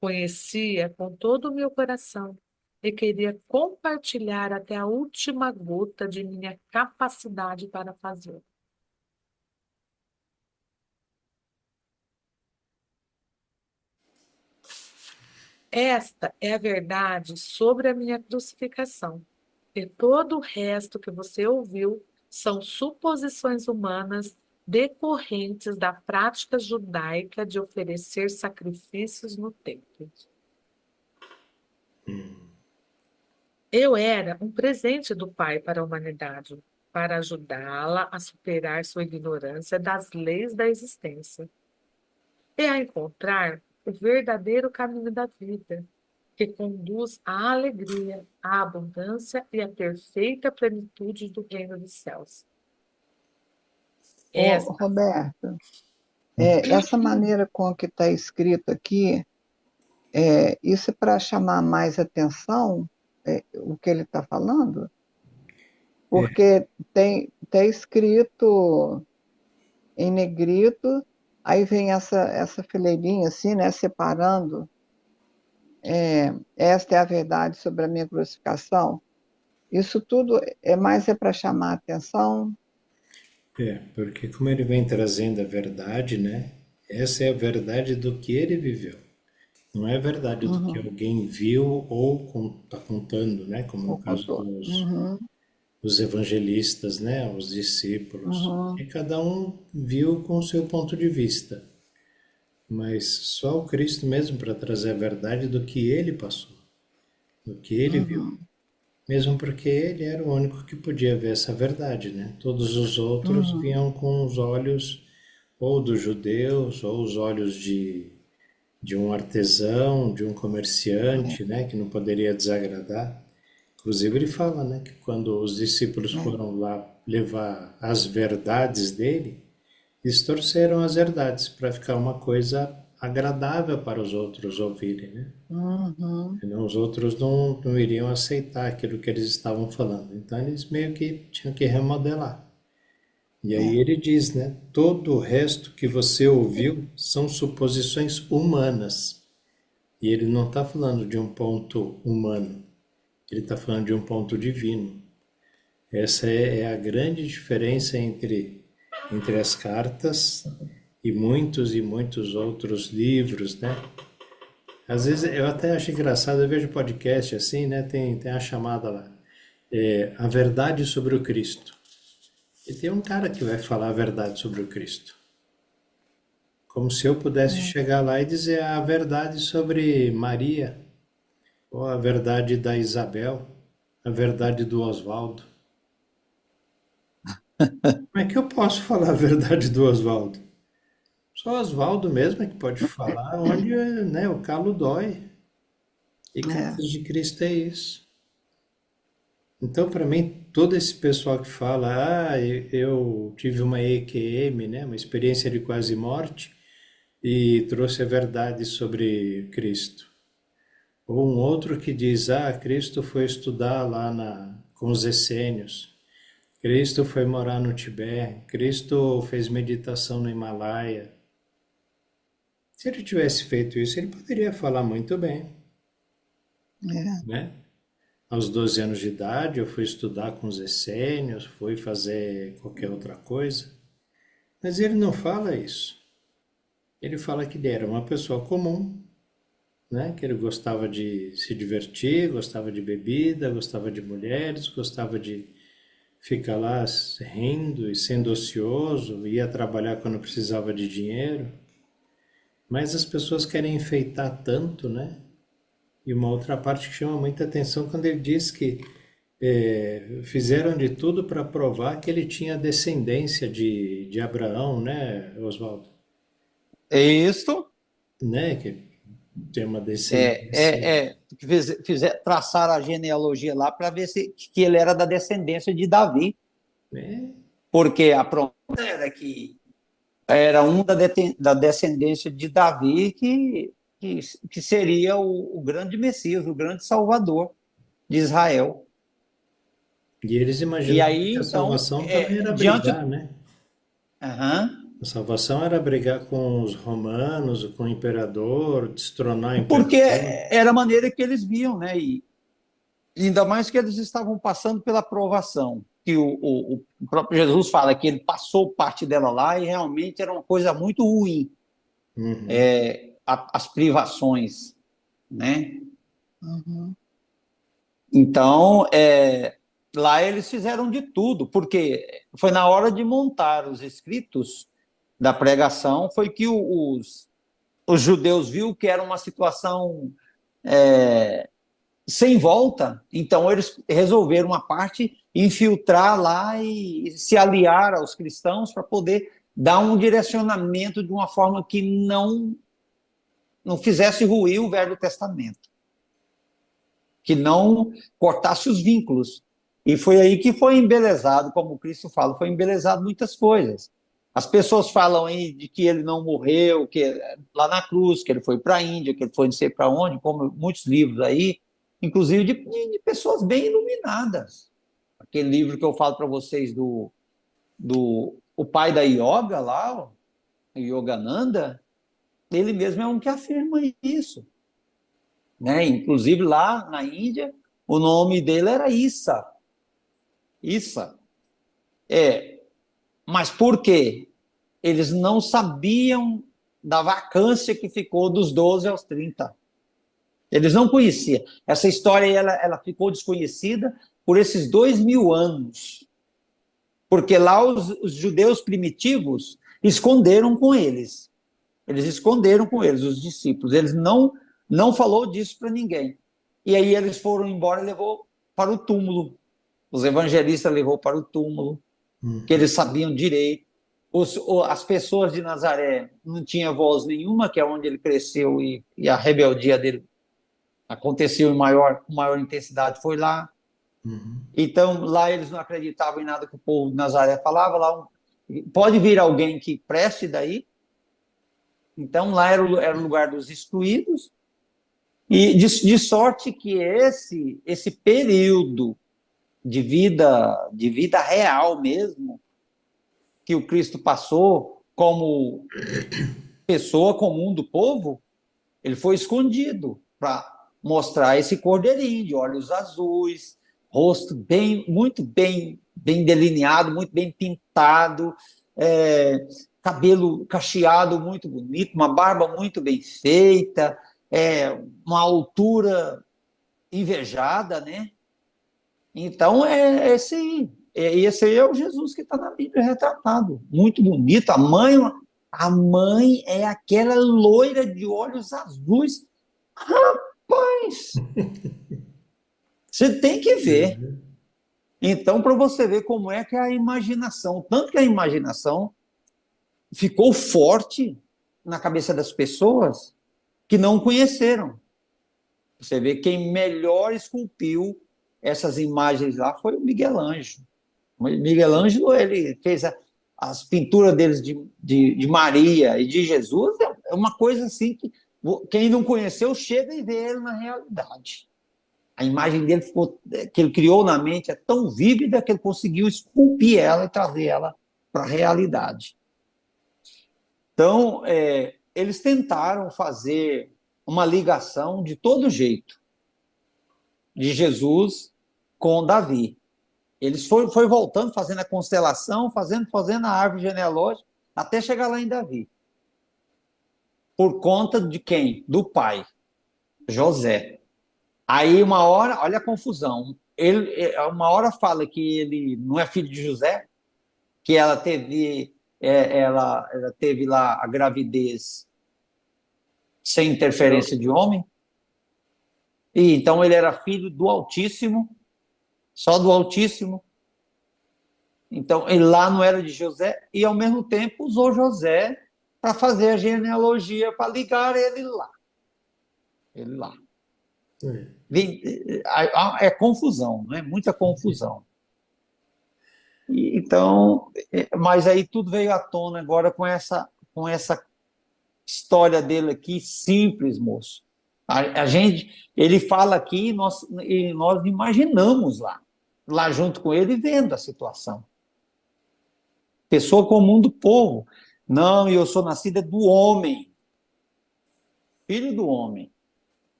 Conhecia com todo o meu coração e queria compartilhar até a última gota de minha capacidade para fazê-lo. Esta é a verdade sobre a minha crucificação. E todo o resto que você ouviu são suposições humanas decorrentes da prática judaica de oferecer sacrifícios no templo. Eu era um presente do Pai para a humanidade, para ajudá-la a superar sua ignorância das leis da existência e a encontrar o verdadeiro caminho da vida, que conduz à alegria, à abundância e à perfeita plenitude do reino dos céus. Ô, Esta Roberto, essa maneira com que está escrito aqui, isso é para chamar mais atenção, o que ele está falando? Porque tá escrito em negrito, aí vem essa fileirinha assim, né, separando. Esta é a verdade sobre a minha crucificação. Isso tudo é para chamar a atenção. Porque como ele vem trazendo a verdade, né? Essa é a verdade do que ele viveu. Não é a verdade do que Uhum, alguém viu ou está contando, né? Como no o caso contorno. Uhum, dos evangelistas, né? Os discípulos. uhum, E cada um viu com o seu ponto de vista. Mas só o Cristo mesmo para trazer a verdade do que ele passou, do que ele viu. uhum, Mesmo porque ele era o único que podia ver essa verdade, né? Todos os outros uhum. vinham com os olhos ou dos judeus, ou os olhos de um artesão, de um É, comerciante, né? Que não poderia desagradar. Inclusive ele fala, né? Que quando os discípulos é. foram lá levar as verdades dele, distorceram as verdades para ficar uma coisa agradável para os outros ouvirem, né? Uhum, Senão os outros não iriam aceitar aquilo que eles estavam falando. Então eles meio que tinham que remodelar. E aí é. ele diz, né? Todo o resto que você ouviu são suposições humanas. E ele não está falando de um ponto humano, ele está falando de um ponto divino. Essa é a grande diferença entre as cartas e muitos outros livros, né? Às vezes eu até acho engraçado, eu vejo podcast assim, né? Tem a chamada lá, A Verdade sobre o Cristo. E tem um cara que vai falar a verdade sobre o Cristo. Como se eu pudesse Hum. chegar lá e dizer a verdade sobre Maria, ou a verdade da Isabel, a verdade do Oswaldo. Como é que eu posso falar a verdade do Oswaldo? Só o Oswaldo mesmo é que pode falar onde, né, o calo dói. E É, Casos de Cristo é isso. Então, para mim, todo esse pessoal que fala, eu tive uma EQM, né, uma experiência de quase morte, e trouxe a verdade sobre Cristo. Ou um outro que diz, Cristo foi estudar lá com os essênios, Cristo foi morar no Tibete, Cristo fez meditação no Himalaia. Se ele tivesse feito isso, ele poderia falar muito bem, é, né? Aos 12 anos de idade, eu fui estudar com os essênios, fui fazer qualquer outra coisa. Mas ele não fala isso. Ele fala que ele era uma pessoa comum, né? Que ele gostava de se divertir, gostava de bebida, gostava de mulheres, gostava de ficar lá rindo e sendo ocioso, ia trabalhar quando precisava de dinheiro. Mas as pessoas querem enfeitar tanto, né? E uma outra parte que chama muita atenção quando ele diz que fizeram de tudo para provar que ele tinha descendência de Abraão, né, Oswaldo? É isso. Né? Que tem uma descendência. É, traçar a genealogia lá para ver que ele era da descendência de Davi, Né? porque a promessa era que era da descendência de Davi que seria o grande Messias, o grande Salvador de Israel. E eles E imaginavam aí, que a então, salvação também era diante. brigar, né? Uhum. A salvação era brigar com os romanos, com o imperador, destronar o Porque imperador. era a maneira que eles viam, né? E ainda mais que eles estavam passando pela provação, que o próprio Jesus fala que ele passou parte dela lá e realmente era uma coisa muito ruim, Uhum. as privações, né? uhum, Então, lá eles fizeram de tudo, porque foi na hora de montar os escritos da pregação, foi que os judeus viram que era uma situação sem volta, então eles resolveram uma parte infiltrar lá e se aliar aos cristãos para poder dar um direcionamento de uma forma que não fizesse ruir o Velho Testamento, que não cortasse os vínculos. E foi aí que foi embelezado, como Cristo fala, foi embelezado muitas coisas. As pessoas falam aí de que ele não morreu, que lá na cruz, que ele foi para a Índia, que ele foi não sei para onde, como muitos livros aí, inclusive de pessoas bem iluminadas. Aquele livro que eu falo para vocês do o pai da yoga lá, o Yogananda, ele mesmo é um que afirma isso. Né? Inclusive lá na Índia, o nome dele era Issa. Issa. Mas por quê? Eles não sabiam da vacância que ficou dos 12 aos 30. Eles não conheciam. Essa história ela ficou desconhecida por esses 2000 anos. Porque lá os judeus primitivos esconderam com eles. Eles esconderam com eles, os discípulos. Eles não falou disso para ninguém. E aí eles foram embora e levou para o túmulo. Os evangelistas levou para o túmulo, que eles sabiam direito. As pessoas de Nazaré não tinham voz nenhuma, que é onde ele cresceu, e a rebeldia dele aconteceu com maior intensidade, foi lá. Uhum. Então, lá eles não acreditavam em nada que o povo de Nazaré falava. Lá pode vir alguém que preste daí. Então, lá era o lugar dos excluídos. E de sorte que esse período de vida real mesmo, que o Cristo passou como pessoa comum do povo, ele foi escondido para mostrar esse cordeirinho de olhos azuis, rosto muito bem delineado, muito bem pintado, cabelo cacheado muito bonito, uma barba muito bem feita, uma altura invejada, né? Então, esse aí é o Jesus que está na Bíblia retratado. Muito bonito. A mãe é aquela loira de olhos azuis. Rapaz! Você tem que ver. Então, para você ver como é que é a imaginação. Tanto que a imaginação ficou forte na cabeça das pessoas que não o conheceram. Você vê quem melhor esculpiu essas imagens lá foi o Miguel Ângelo. O Miguel Ângelo, ele fez as pinturas deles de Maria e de Jesus, é uma coisa assim que quem não conheceu chega e vê ele na realidade. A imagem dele que ele criou na mente é tão vívida que ele conseguiu esculpir ela e trazer ela para a realidade. Então, eles tentaram fazer uma ligação de todo jeito de Jesus com Davi. Eles foi voltando, fazendo a constelação, fazendo a árvore genealógica, até chegar lá em Davi. Por conta de quem? Do pai, José. Aí uma hora, olha a confusão. Uma hora fala que ele não é filho de José, que ela teve lá a gravidez sem interferência de homem. E então ele era filho do Altíssimo, só do Altíssimo. Então ele lá não era de José e ao mesmo tempo usou José para fazer a genealogia, para ligar ele lá. É confusão, né? Muita confusão. Então, mas aí tudo veio à tona agora com essa história dele aqui, simples, moço. Ele fala aqui e nós imaginamos lá junto com ele, vendo a situação. Pessoa comum do povo. Não, eu sou nascida do homem, filho do homem.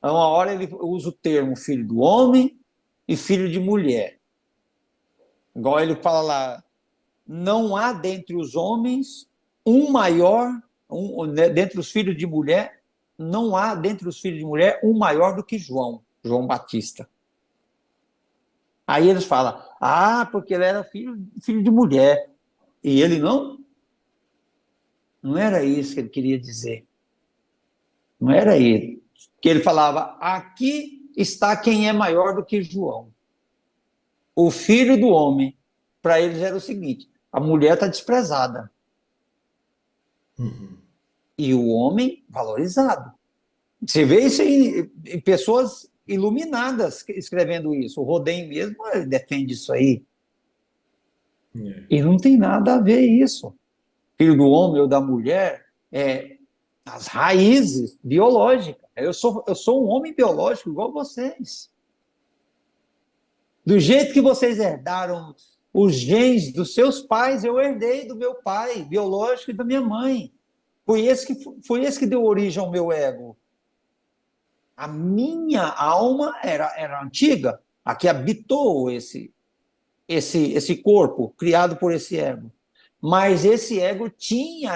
A uma hora ele usa o termo filho do homem e filho de mulher. Igual ele fala lá, não há dentre os homens um maior, dentre os filhos de mulher, não há dentre os filhos de mulher um maior do que João Batista. Aí eles falam, porque ele era filho de mulher. E ele não? Não era isso que ele queria dizer. Não era ele. Que ele falava, aqui está quem é maior do que João. O filho do homem. Para eles era o seguinte, a mulher está desprezada. Uhum. E o homem valorizado. Você vê isso em pessoas iluminadas escrevendo isso. O Rodin mesmo ele defende isso aí. E não tem nada a ver isso. Filho do homem ou da mulher as raízes biológicas. Eu sou um homem biológico igual vocês. Do jeito que vocês herdaram os genes dos seus pais, eu herdei do meu pai biológico e da minha mãe. Foi esse que deu origem ao meu ego. A minha alma era antiga, a que habitou esse corpo criado por esse ego. Mas esse ego tinha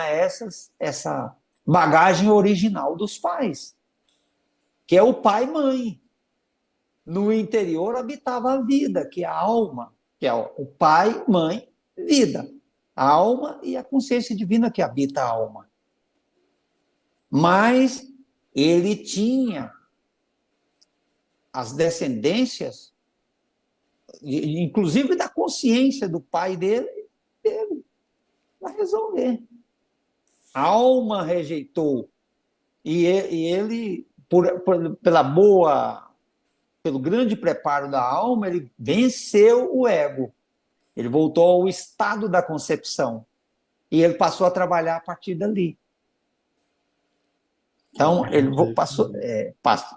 essa bagagem original dos pais, que é o pai e mãe. No interior habitava a vida, que é a alma, que é o pai, mãe, vida. A alma e a consciência divina que habita a alma. Mas ele tinha as descendências, inclusive da consciência do pai dele vai resolver. A alma rejeitou e ele, pelo grande preparo da alma, ele venceu o ego. Ele voltou ao estado da concepção e ele passou a trabalhar a partir dali. Então, ele passou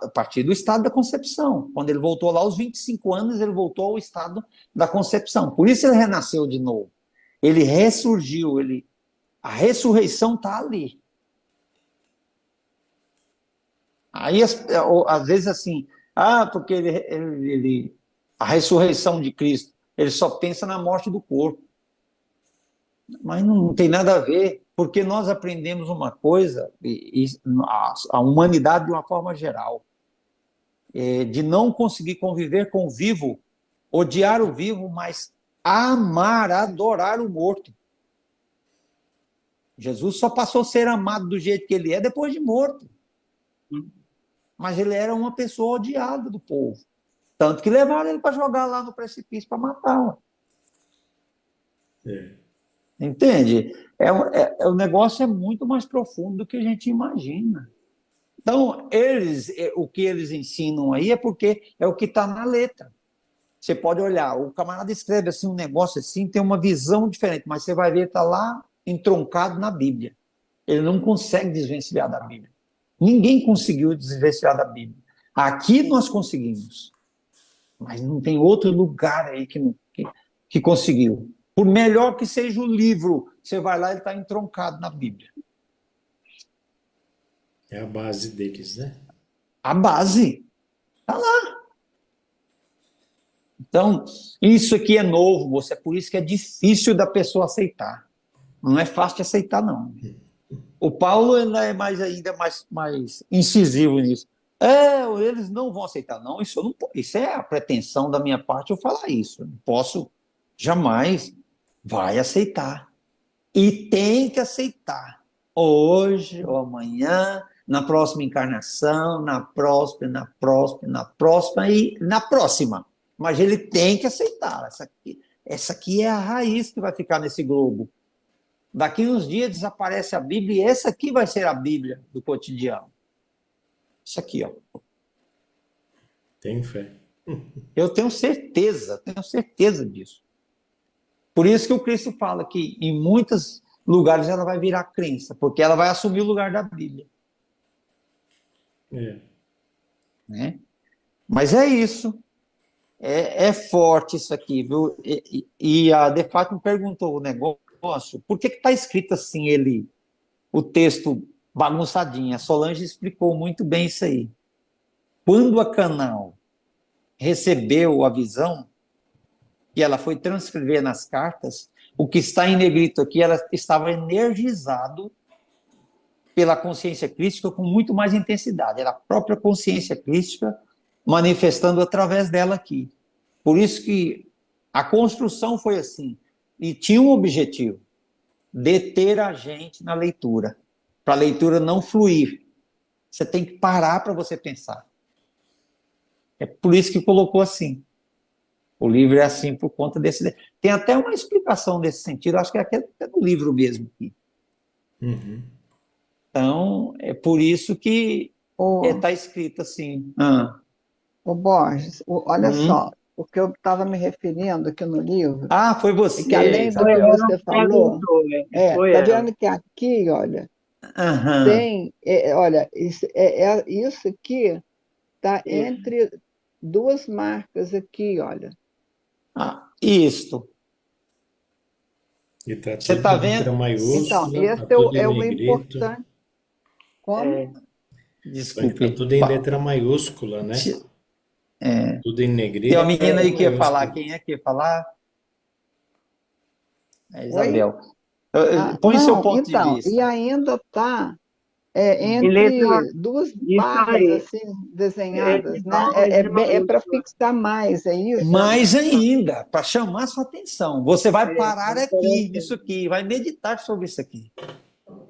a partir do estado da concepção. Quando ele voltou lá aos 25 anos, ele voltou ao estado da concepção. Por isso ele renasceu de novo. Ele ressurgiu, a ressurreição está ali. Aí, às vezes, assim, porque a ressurreição de Cristo, ele só pensa na morte do corpo. Mas não tem nada a ver, porque nós aprendemos uma coisa, a humanidade de uma forma geral, de não conseguir conviver com o vivo, odiar o vivo, mas amar, adorar o morto. Jesus só passou a ser amado do jeito que ele é depois de morto. Mas ele era uma pessoa odiada do povo. Tanto que levaram ele para jogar lá no precipício para matá-lo. Entende? O negócio é muito mais profundo do que a gente imagina. Então, o que eles ensinam aí é porque é o que está na letra. Você pode olhar, o camarada escreve assim um negócio assim, tem uma visão diferente, mas você vai ver, está lá entroncado na Bíblia. Ele não consegue desvencilhar da Bíblia. Ninguém conseguiu desvencilhar da Bíblia. Aqui nós conseguimos, mas não tem outro lugar aí que conseguiu. Por melhor que seja o livro, você vai lá e ele está entroncado na Bíblia. É a base deles, né? A base está lá. Então, isso aqui é novo, moça, é por isso que é difícil da pessoa aceitar. Não é fácil de aceitar, não. O Paulo ainda é mais incisivo nisso. Eles não vão aceitar. Não, isso é a pretensão da minha parte eu falar isso. Eu não posso, jamais vai aceitar. E tem que aceitar. Hoje ou amanhã, na próxima encarnação, na próxima e na próxima. Mas ele tem que aceitar. Essa aqui é a raiz que vai ficar nesse globo. Daqui uns dias desaparece a Bíblia e essa aqui vai ser a Bíblia do cotidiano. Isso aqui, ó. Tenho fé. Eu tenho certeza disso. Por isso que o Cristo fala que em muitos lugares ela vai virar crença, porque ela vai assumir o lugar da Bíblia. Né? Mas é isso. É forte isso aqui, viu? E a Defat me perguntou o negócio, por que está escrito assim, o texto bagunçadinho? A Solange explicou muito bem isso aí. Quando a Canal recebeu a visão, e ela foi transcrever nas cartas, o que está em negrito aqui, ela estava energizado pela consciência crística com muito mais intensidade. Era a própria consciência crística manifestando através dela aqui. Por isso que a construção foi assim. E tinha um objetivo: deter a gente na leitura, para a leitura não fluir. Você tem que parar para você pensar. É por isso que colocou assim. O livro é assim por conta desse... Tem até uma explicação nesse sentido, acho que é até do livro mesmo aqui. Uhum. Então, é por isso que Ô, está escrito assim. ô Borges, olha só, o que eu estava me referindo aqui no livro, Foi é você, que além do Foi que ela você que falou, perguntou, foi tá ela. vendo que aqui, olha, Aham. olha, isso aqui está entre duas marcas aqui, olha. Isto. E tá Você tudo está em letra vendo? Então, maiúscula, esse tá é o, tudo é em o negrito. importante. Como? Tá Desculpe. tudo em letra maiúscula, né? Tudo em Tem uma negrito menina aí e que ia falar. maiúsculo. Quem é que ia falar? É Oi? Isabel. Põe seu Não, ponto de então, e vista. ainda está Em letra, entre duas isso barras aí. assim desenhadas, né? É de É para maiúscula. fixar mais, é isso? Mais ainda, para chamar sua atenção. Você vai parar aqui, nisso Interessante. aqui, vai meditar sobre isso aqui.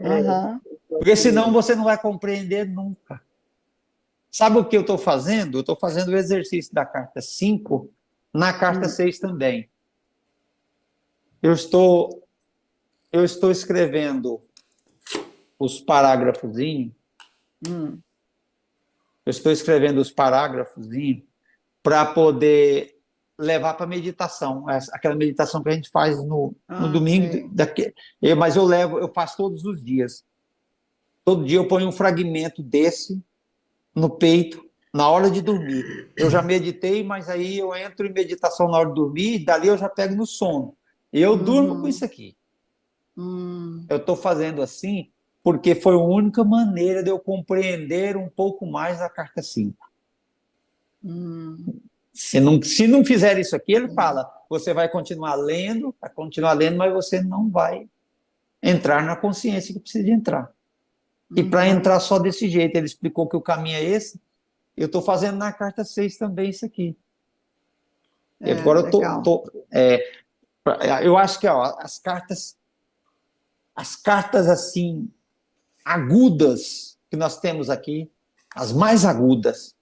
Aham. Porque senão você não vai compreender nunca. Sabe o que eu estou fazendo? Eu estou fazendo o exercício da carta 5 na carta 6 também. Eu estou escrevendo os parágrafozinhos. Hum. Eu estou escrevendo os parágrafozinhos para poder levar para meditação, aquela meditação que a gente faz no domingo. Sei. Mas eu faço todos os dias. Todo dia eu ponho um fragmento desse no peito, na hora de dormir. Eu já meditei, mas aí eu entro em meditação na hora de dormir, e dali eu já pego no sono. E eu durmo com isso aqui. Eu estou fazendo assim porque foi a única maneira de eu compreender um pouco mais a carta 5. Se não fizer isso aqui, ele fala, você vai continuar lendo, mas você não vai entrar na consciência que precisa de entrar. E para entrar só desse jeito, ele explicou que o caminho é esse. Eu estou fazendo na carta 6 também isso aqui. E agora Legal. eu acho que as cartas assim agudas que nós temos aqui, as mais agudas,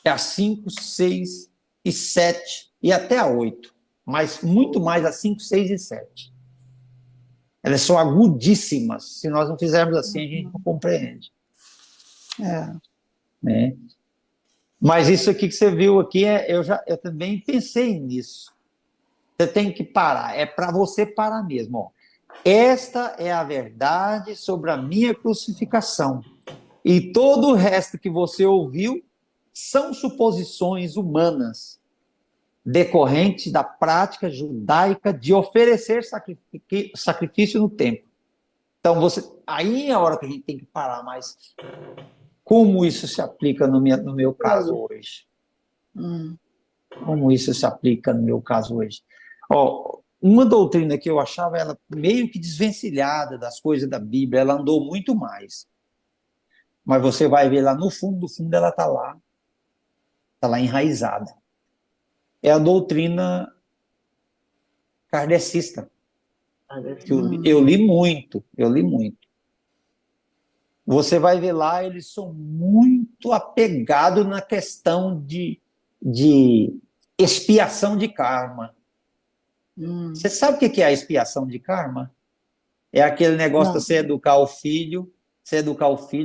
é a 5, 6 e 7 e até a 8, mas muito mais a 5, 6 e 7. Elas são agudíssimas. Se nós não fizermos assim, a gente não compreende. É. né? Mas isso aqui que você viu aqui, eu também pensei nisso. Você tem que parar, é para você parar mesmo. Ó. Esta é a verdade sobre a minha crucificação. E todo o resto que você ouviu são suposições humanas, decorrentes da prática judaica de oferecer sacrifício no templo. Então, aí é a hora que a gente tem que parar, mas como isso se aplica no meu caso hoje? Hum. Como isso se aplica no meu caso hoje? Ó, uma doutrina que eu achava ela meio que desvencilhada das coisas da Bíblia, ela andou muito mais. Mas você vai ver lá no fundo do fundo, ela está lá enraizada. É a doutrina kardecista, que eu li muito, Você vai ver lá, eles são muito apegados na questão de expiação de karma. Você sabe o que é a expiação de karma? É aquele negócio de Não. você educar o filho,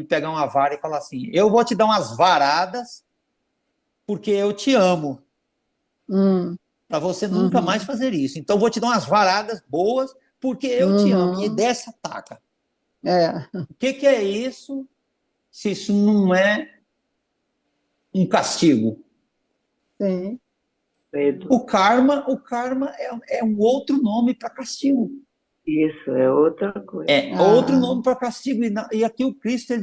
pegar uma vara e falar assim: eu vou te dar umas varadas porque eu te amo, Hum. para você nunca mais fazer isso. Então, vou te dar umas varadas boas porque eu te amo. E dessa ataca. É. O que é isso se isso não é um castigo? Sim. O karma é um outro nome para castigo. Isso, é outra coisa. É outro nome para castigo. E aqui o Cristo ele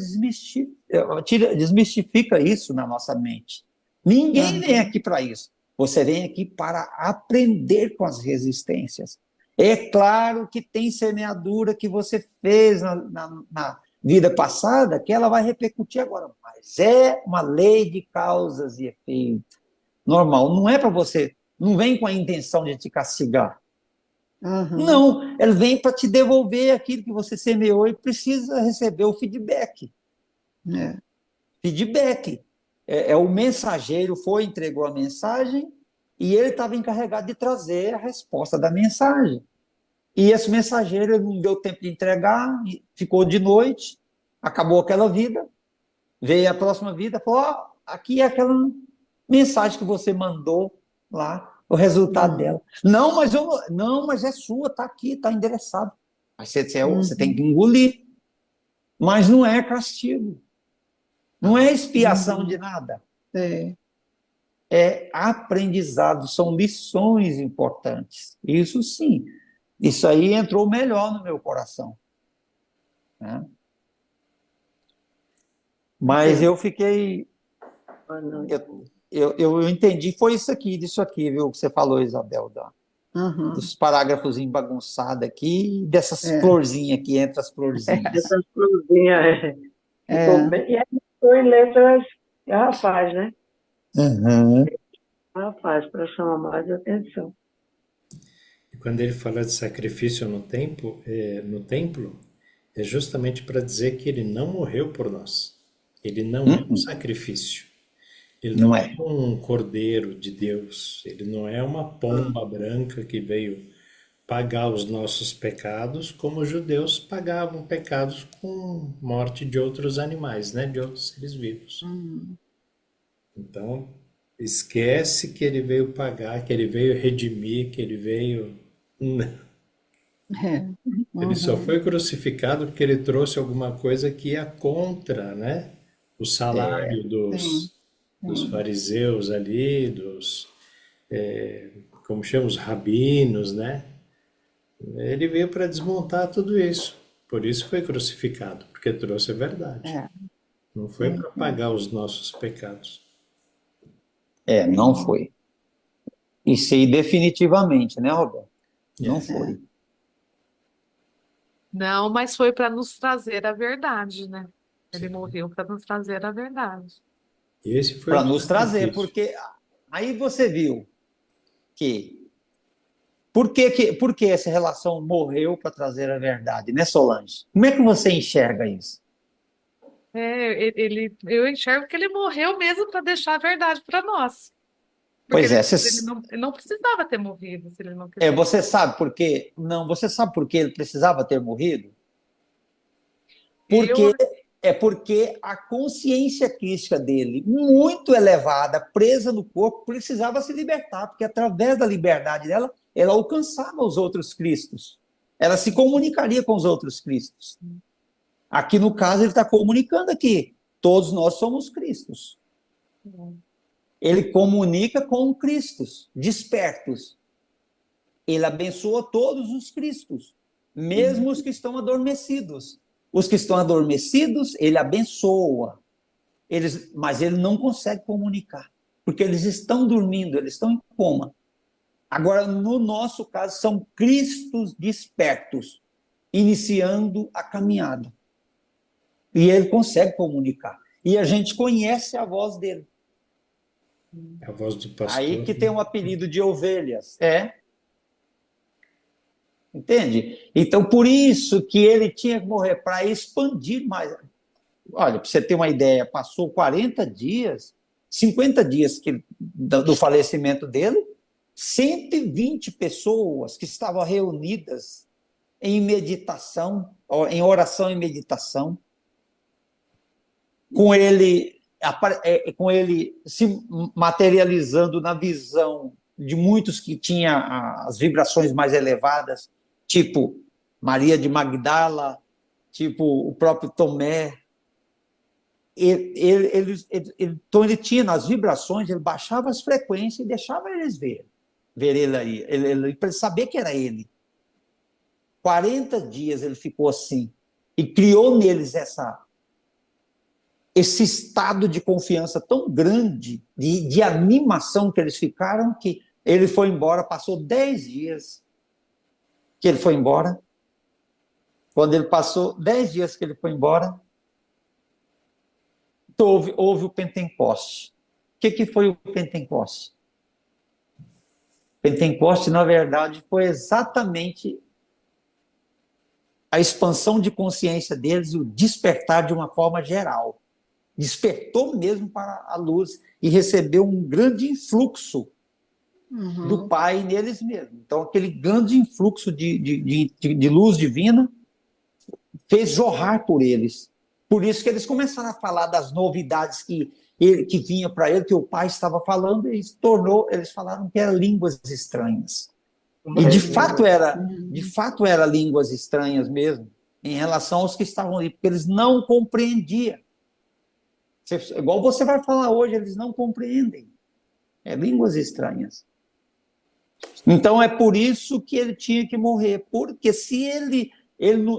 desmistifica isso na nossa mente. Ninguém vem aqui para isso. Você vem aqui para aprender com as resistências. É claro que tem semeadura que você fez na vida passada que ela vai repercutir agora. Mas é uma lei de causas e efeitos. Normal. Não é para você. Não vem com a intenção de te castigar. Não, ele vem para te devolver aquilo que você semeou e precisa receber o feedback. Feedback. O mensageiro entregou a mensagem e ele estava encarregado de trazer a resposta da mensagem. E esse mensageiro não deu tempo de entregar, ficou de noite, acabou aquela vida, veio a próxima vida, falou: aqui é aquela mensagem que você mandou lá, o resultado dela. Não, mas é sua, está aqui, está endereçado. Aí você tem que engolir. Mas não é castigo. Não é expiação de nada. É aprendizado, são lições importantes. Isso sim. Isso aí entrou melhor no meu coração. Né? Mas eu fiquei... Eu entendi, foi disso aqui, viu, que você falou, Isabel, dos parágrafos bagunçados aqui, dessas florzinhas aqui, entre as florzinhas. Essas florzinhas, ficou bem. E aí ficou em letras garrafais, né? Garrafais, para chamar mais atenção. E quando ele fala de sacrifício no templo, é justamente para dizer que ele não morreu por nós. Ele não é um sacrifício. Ele não é um cordeiro de Deus. Ele não é uma pomba branca que veio pagar os nossos pecados, como os judeus pagavam pecados com morte de outros animais, né? De outros seres vivos. Então, esquece que ele veio pagar, que ele veio redimir, que ele veio... Ele só foi crucificado porque ele trouxe alguma coisa que ia contra, né? O salário dos fariseus ali, como chama, os rabinos, né? Ele veio para desmontar tudo isso. Por isso foi crucificado, porque trouxe a verdade. Não foi para pagar os nossos pecados. Não foi. Isso aí definitivamente, né, Roberto? Não foi. Não, mas foi para nos trazer a verdade, né? Ele morreu para nos trazer a verdade. Esse foi para nos trazer, porque aí você viu que por que essa relação morreu para trazer a verdade, né, Solange? Como é que você enxerga isso? Eu enxergo que ele morreu mesmo para deixar a verdade para nós. Porque Pois é, ele não precisava ter morrido se ele não quisesse. você sabe por quê? Não, você sabe por que ele precisava ter morrido? Porque É porque a consciência crística dele, muito elevada, presa no corpo, precisava se libertar, porque através da liberdade dela, ela alcançava os outros Cristos. Ela se comunicaria com os outros Cristos. Aqui, no caso, ele está comunicando aqui. Todos nós somos Cristos. Ele comunica com Cristos, despertos. Ele abençoa todos os Cristos, mesmo os que estão adormecidos. Os que estão adormecidos, ele abençoa. Mas ele não consegue comunicar, porque eles estão dormindo, eles estão em coma. Agora, no nosso caso, são Cristos despertos, iniciando a caminhada. E ele consegue comunicar. E a gente conhece a voz dele. É a voz do pastor. Aí que tem um apelido de ovelhas. Entende? Então, por isso que ele tinha que morrer, para expandir mais. Olha, para você ter uma ideia, passou 40 dias, 50 dias do falecimento dele, 120 pessoas que estavam reunidas em meditação, em oração e meditação, com ele se materializando na visão de muitos que tinham as vibrações mais elevadas, tipo Maria de Magdala, tipo o próprio Tomé. Então ele tinha nas vibrações, ele baixava as frequências e deixava eles ver ele aí, para saber que era ele. 40 dias ele ficou assim, e criou neles esse estado de confiança tão grande, de animação que eles ficaram, que ele foi embora, passou 10 dias que ele foi embora. Quando ele passou 10 dias que ele foi embora, houve o Pentecoste. O que foi o Pentecoste? Pentecoste, na verdade, foi exatamente a expansão de consciência deles e o despertar de uma forma geral. Despertou mesmo para a luz e recebeu um grande influxo do Pai neles mesmos. Então, aquele grande influxo de luz divina fez jorrar por eles. Por isso que eles começaram a falar das novidades que vinha para ele, que o Pai estava falando, e eles falaram que eram línguas estranhas. E de fato era línguas estranhas mesmo, em relação aos que estavam ali, porque eles não compreendiam. Igual você vai falar hoje, eles não compreendem. É línguas estranhas. Então é por isso que ele tinha que morrer, porque se ele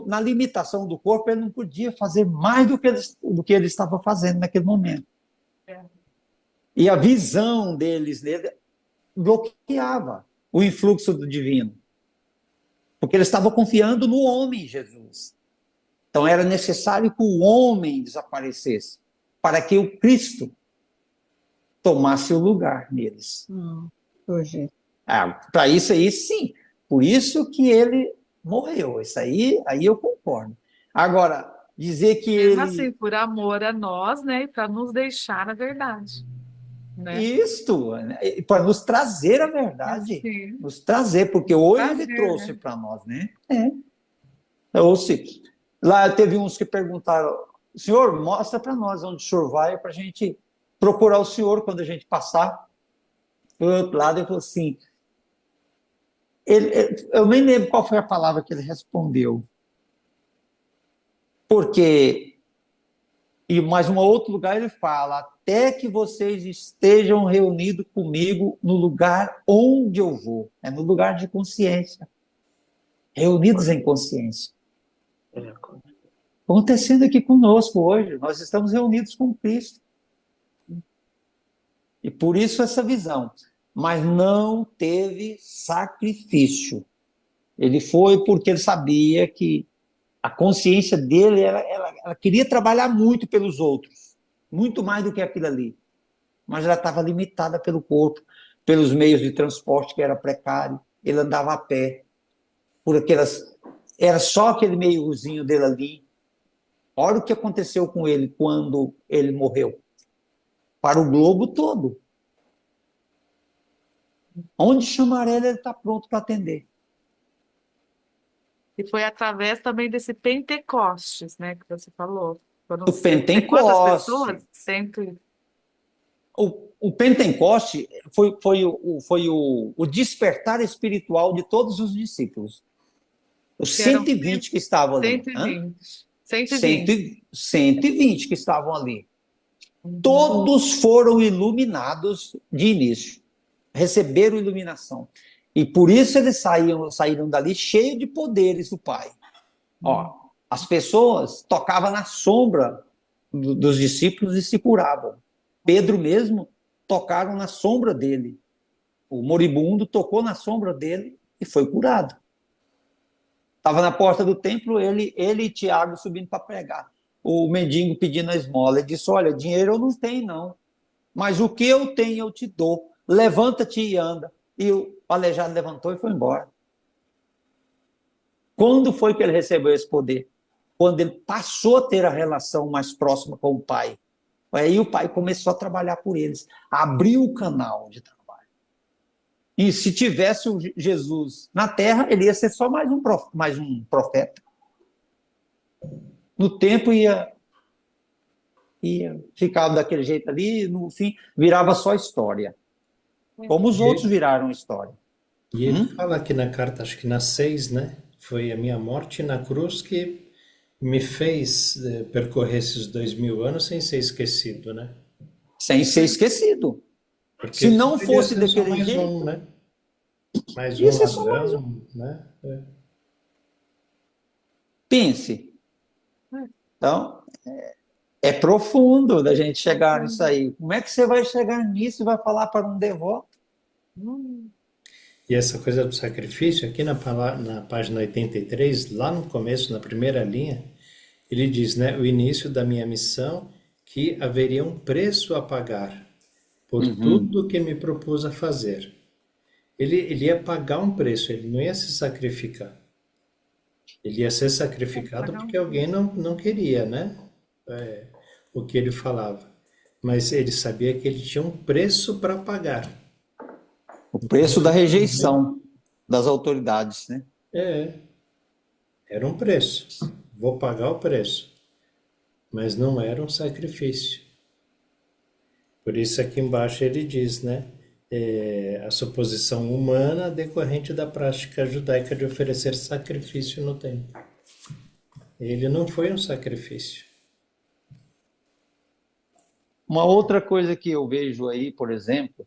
na limitação do corpo, ele não podia fazer mais do que ele estava fazendo naquele momento. E a visão deles nele bloqueava o influxo do divino, porque ele estava confiando no homem Jesus. Então era necessário que o homem desaparecesse para que o Cristo tomasse o lugar neles. Para isso aí, sim. Por isso que ele morreu. Isso aí eu concordo. Agora, dizer que Mesmo ele... assim, por amor a nós, né? E para nos deixar a verdade. Né? Isto, para nos trazer a verdade. Sim. Nos trazer, porque hoje ele trouxe para nós, né? Ou seja, lá teve uns que perguntaram, senhor, mostra para nós onde o senhor vai, para a gente procurar o senhor quando a gente passar. Do outro lado, ele falou assim, eu nem lembro qual foi a palavra que ele respondeu. Porque, e mais um outro lugar ele fala, até que vocês estejam reunidos comigo no lugar onde eu vou. É no lugar de consciência. Reunidos em consciência. Acontecendo aqui conosco hoje, nós estamos reunidos com Cristo. E por isso essa visão. Mas não teve sacrifício. Ele foi porque ele sabia que a consciência dele, ela queria trabalhar muito pelos outros, muito mais do que aquilo ali. Mas ela estava limitada pelo corpo, pelos meios de transporte que era precário. Ele andava a pé, era só aquele meiozinho dele ali. Olha o que aconteceu com ele quando ele morreu. Para o globo todo. Onde chamar ele está pronto para atender. E foi através também desse Pentecostes, né, que você falou. Foram O quantas Pentecoste. pessoas? Cento. O Pentecoste foi o despertar espiritual de todos os discípulos. Os Que eram 120 que estavam ali. 120. 120. 120 que estavam ali. Uhum. Todos foram iluminados de início. Receberam iluminação. E por isso eles saíram dali cheios de poderes do Pai. Ó, as pessoas tocavam na sombra dos discípulos e se curavam. Pedro mesmo tocaram na sombra dele. O moribundo tocou na sombra dele e foi curado. Estava na porta do templo, ele e Tiago subindo para pregar. O mendigo pedindo a esmola. Ele disse, olha, dinheiro eu não tenho, não. Mas o que eu tenho eu te dou. Levanta-te e anda. E o aleijado levantou e foi embora. Quando foi que ele recebeu esse poder? Quando ele passou a ter a relação mais próxima com o Pai. Aí o Pai começou a trabalhar por eles. Abriu o canal de trabalho. E se tivesse o Jesus na Terra, ele ia ser só mais um profeta. No tempo ia ficava daquele jeito ali, no fim virava só história. Como os outros viraram história. E ele fala aqui na carta, acho que na 6, né? Foi a minha morte na cruz que me fez percorrer esses 2000 anos sem ser esquecido, né? Sem ser esquecido. Porque Se não poderia fosse ser só daquele mais jeito... um, né? Mais um Isso é só mais ladrão, né? Pense. Então, é profundo da gente chegar nisso aí. Como é que você vai chegar nisso e vai falar para um devoto? E essa coisa do sacrifício, aqui na página 83, lá no começo, na primeira linha, ele diz, né, o início da minha missão, que haveria um preço a pagar por tudo que me propus a fazer. Ele ia pagar um preço, ele não ia se sacrificar. Ele ia ser sacrificado porque alguém não queria, né? O que ele falava. Mas ele sabia que ele tinha um preço para pagar. O preço da rejeição das autoridades, né? Era um preço. Vou pagar o preço. Mas não era um sacrifício. Por isso aqui embaixo ele diz, né? A suposição humana decorrente da prática judaica de oferecer sacrifício no templo. Ele não foi um sacrifício. Uma outra coisa que eu vejo aí, por exemplo,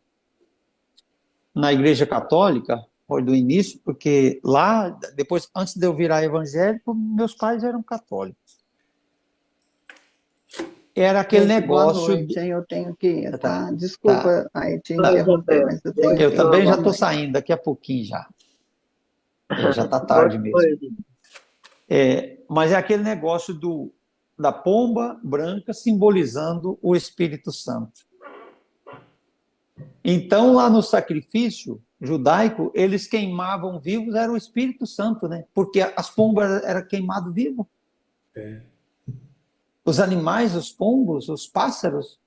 na Igreja Católica, foi do início, porque lá, depois, antes de eu virar evangélico, meus pais eram católicos. Era aquele negócio... Boa noite, hein? Eu tenho que ir, tá? Tá. Desculpa aí te interromper, mas eu tenho que ir. Eu também já Boa estou noite. saindo, daqui a pouquinho já. Já está tarde mesmo. Mas é aquele negócio da pomba branca simbolizando o Espírito Santo. Então, lá no sacrifício judaico, eles queimavam vivos, era o Espírito Santo, né? Porque as pombas eram queimadas vivos. Os animais, os pombos, os pássaros.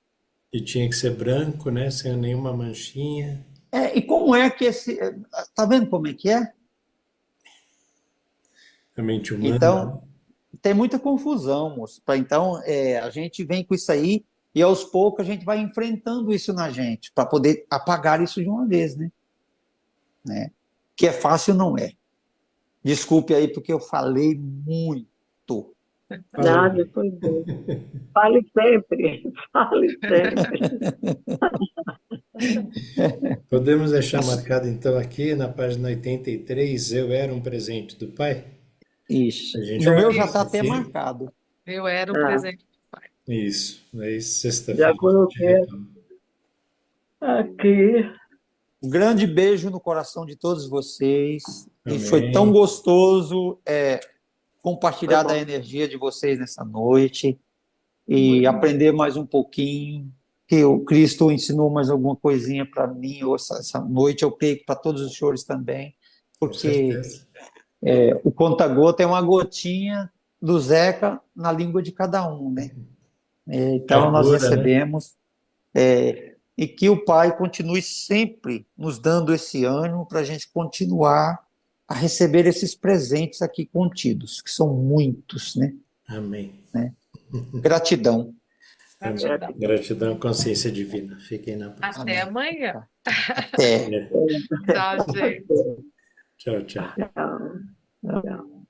E tinha que ser branco, né? Sem nenhuma manchinha. E como é que esse... Tá vendo como é que é? A mente humana. Então, tem muita confusão, moço. Então, a gente vem com isso aí e aos poucos a gente vai enfrentando isso na gente para poder apagar isso de uma vez, né? Que é fácil, não é. Desculpe aí porque eu falei muito. Nada, foi bom. Fale sempre, fale sempre. Podemos deixar marcado então aqui na página 83, eu era um presente do Pai? Isso. A gente No meu vai já está até assistir. marcado. Eu era um presente do Pai. Isso. Aí sexta-feira. Já coloquei aqui. Um grande beijo no coração de todos vocês. Amém. E foi tão gostoso compartilhar Foi bom. da energia de vocês nessa noite e aprender mais um pouquinho, que o Cristo ensinou mais alguma coisinha para mim essa noite, eu creio que para todos os senhores também, Com porque certeza. o conta-gota é uma gotinha do Zeca na língua de cada um, né? Então nós Cura, né? recebemos e que o Pai continue sempre nos dando esse ânimo para a gente continuar a receber esses presentes aqui contidos, que são muitos, né? Amém. Gratidão. Gratidão. Gratidão, consciência divina. Fiquem na paz. Até amanhã. Até. É. Tchau, gente. Tchau, tchau. Tchau. Tchau.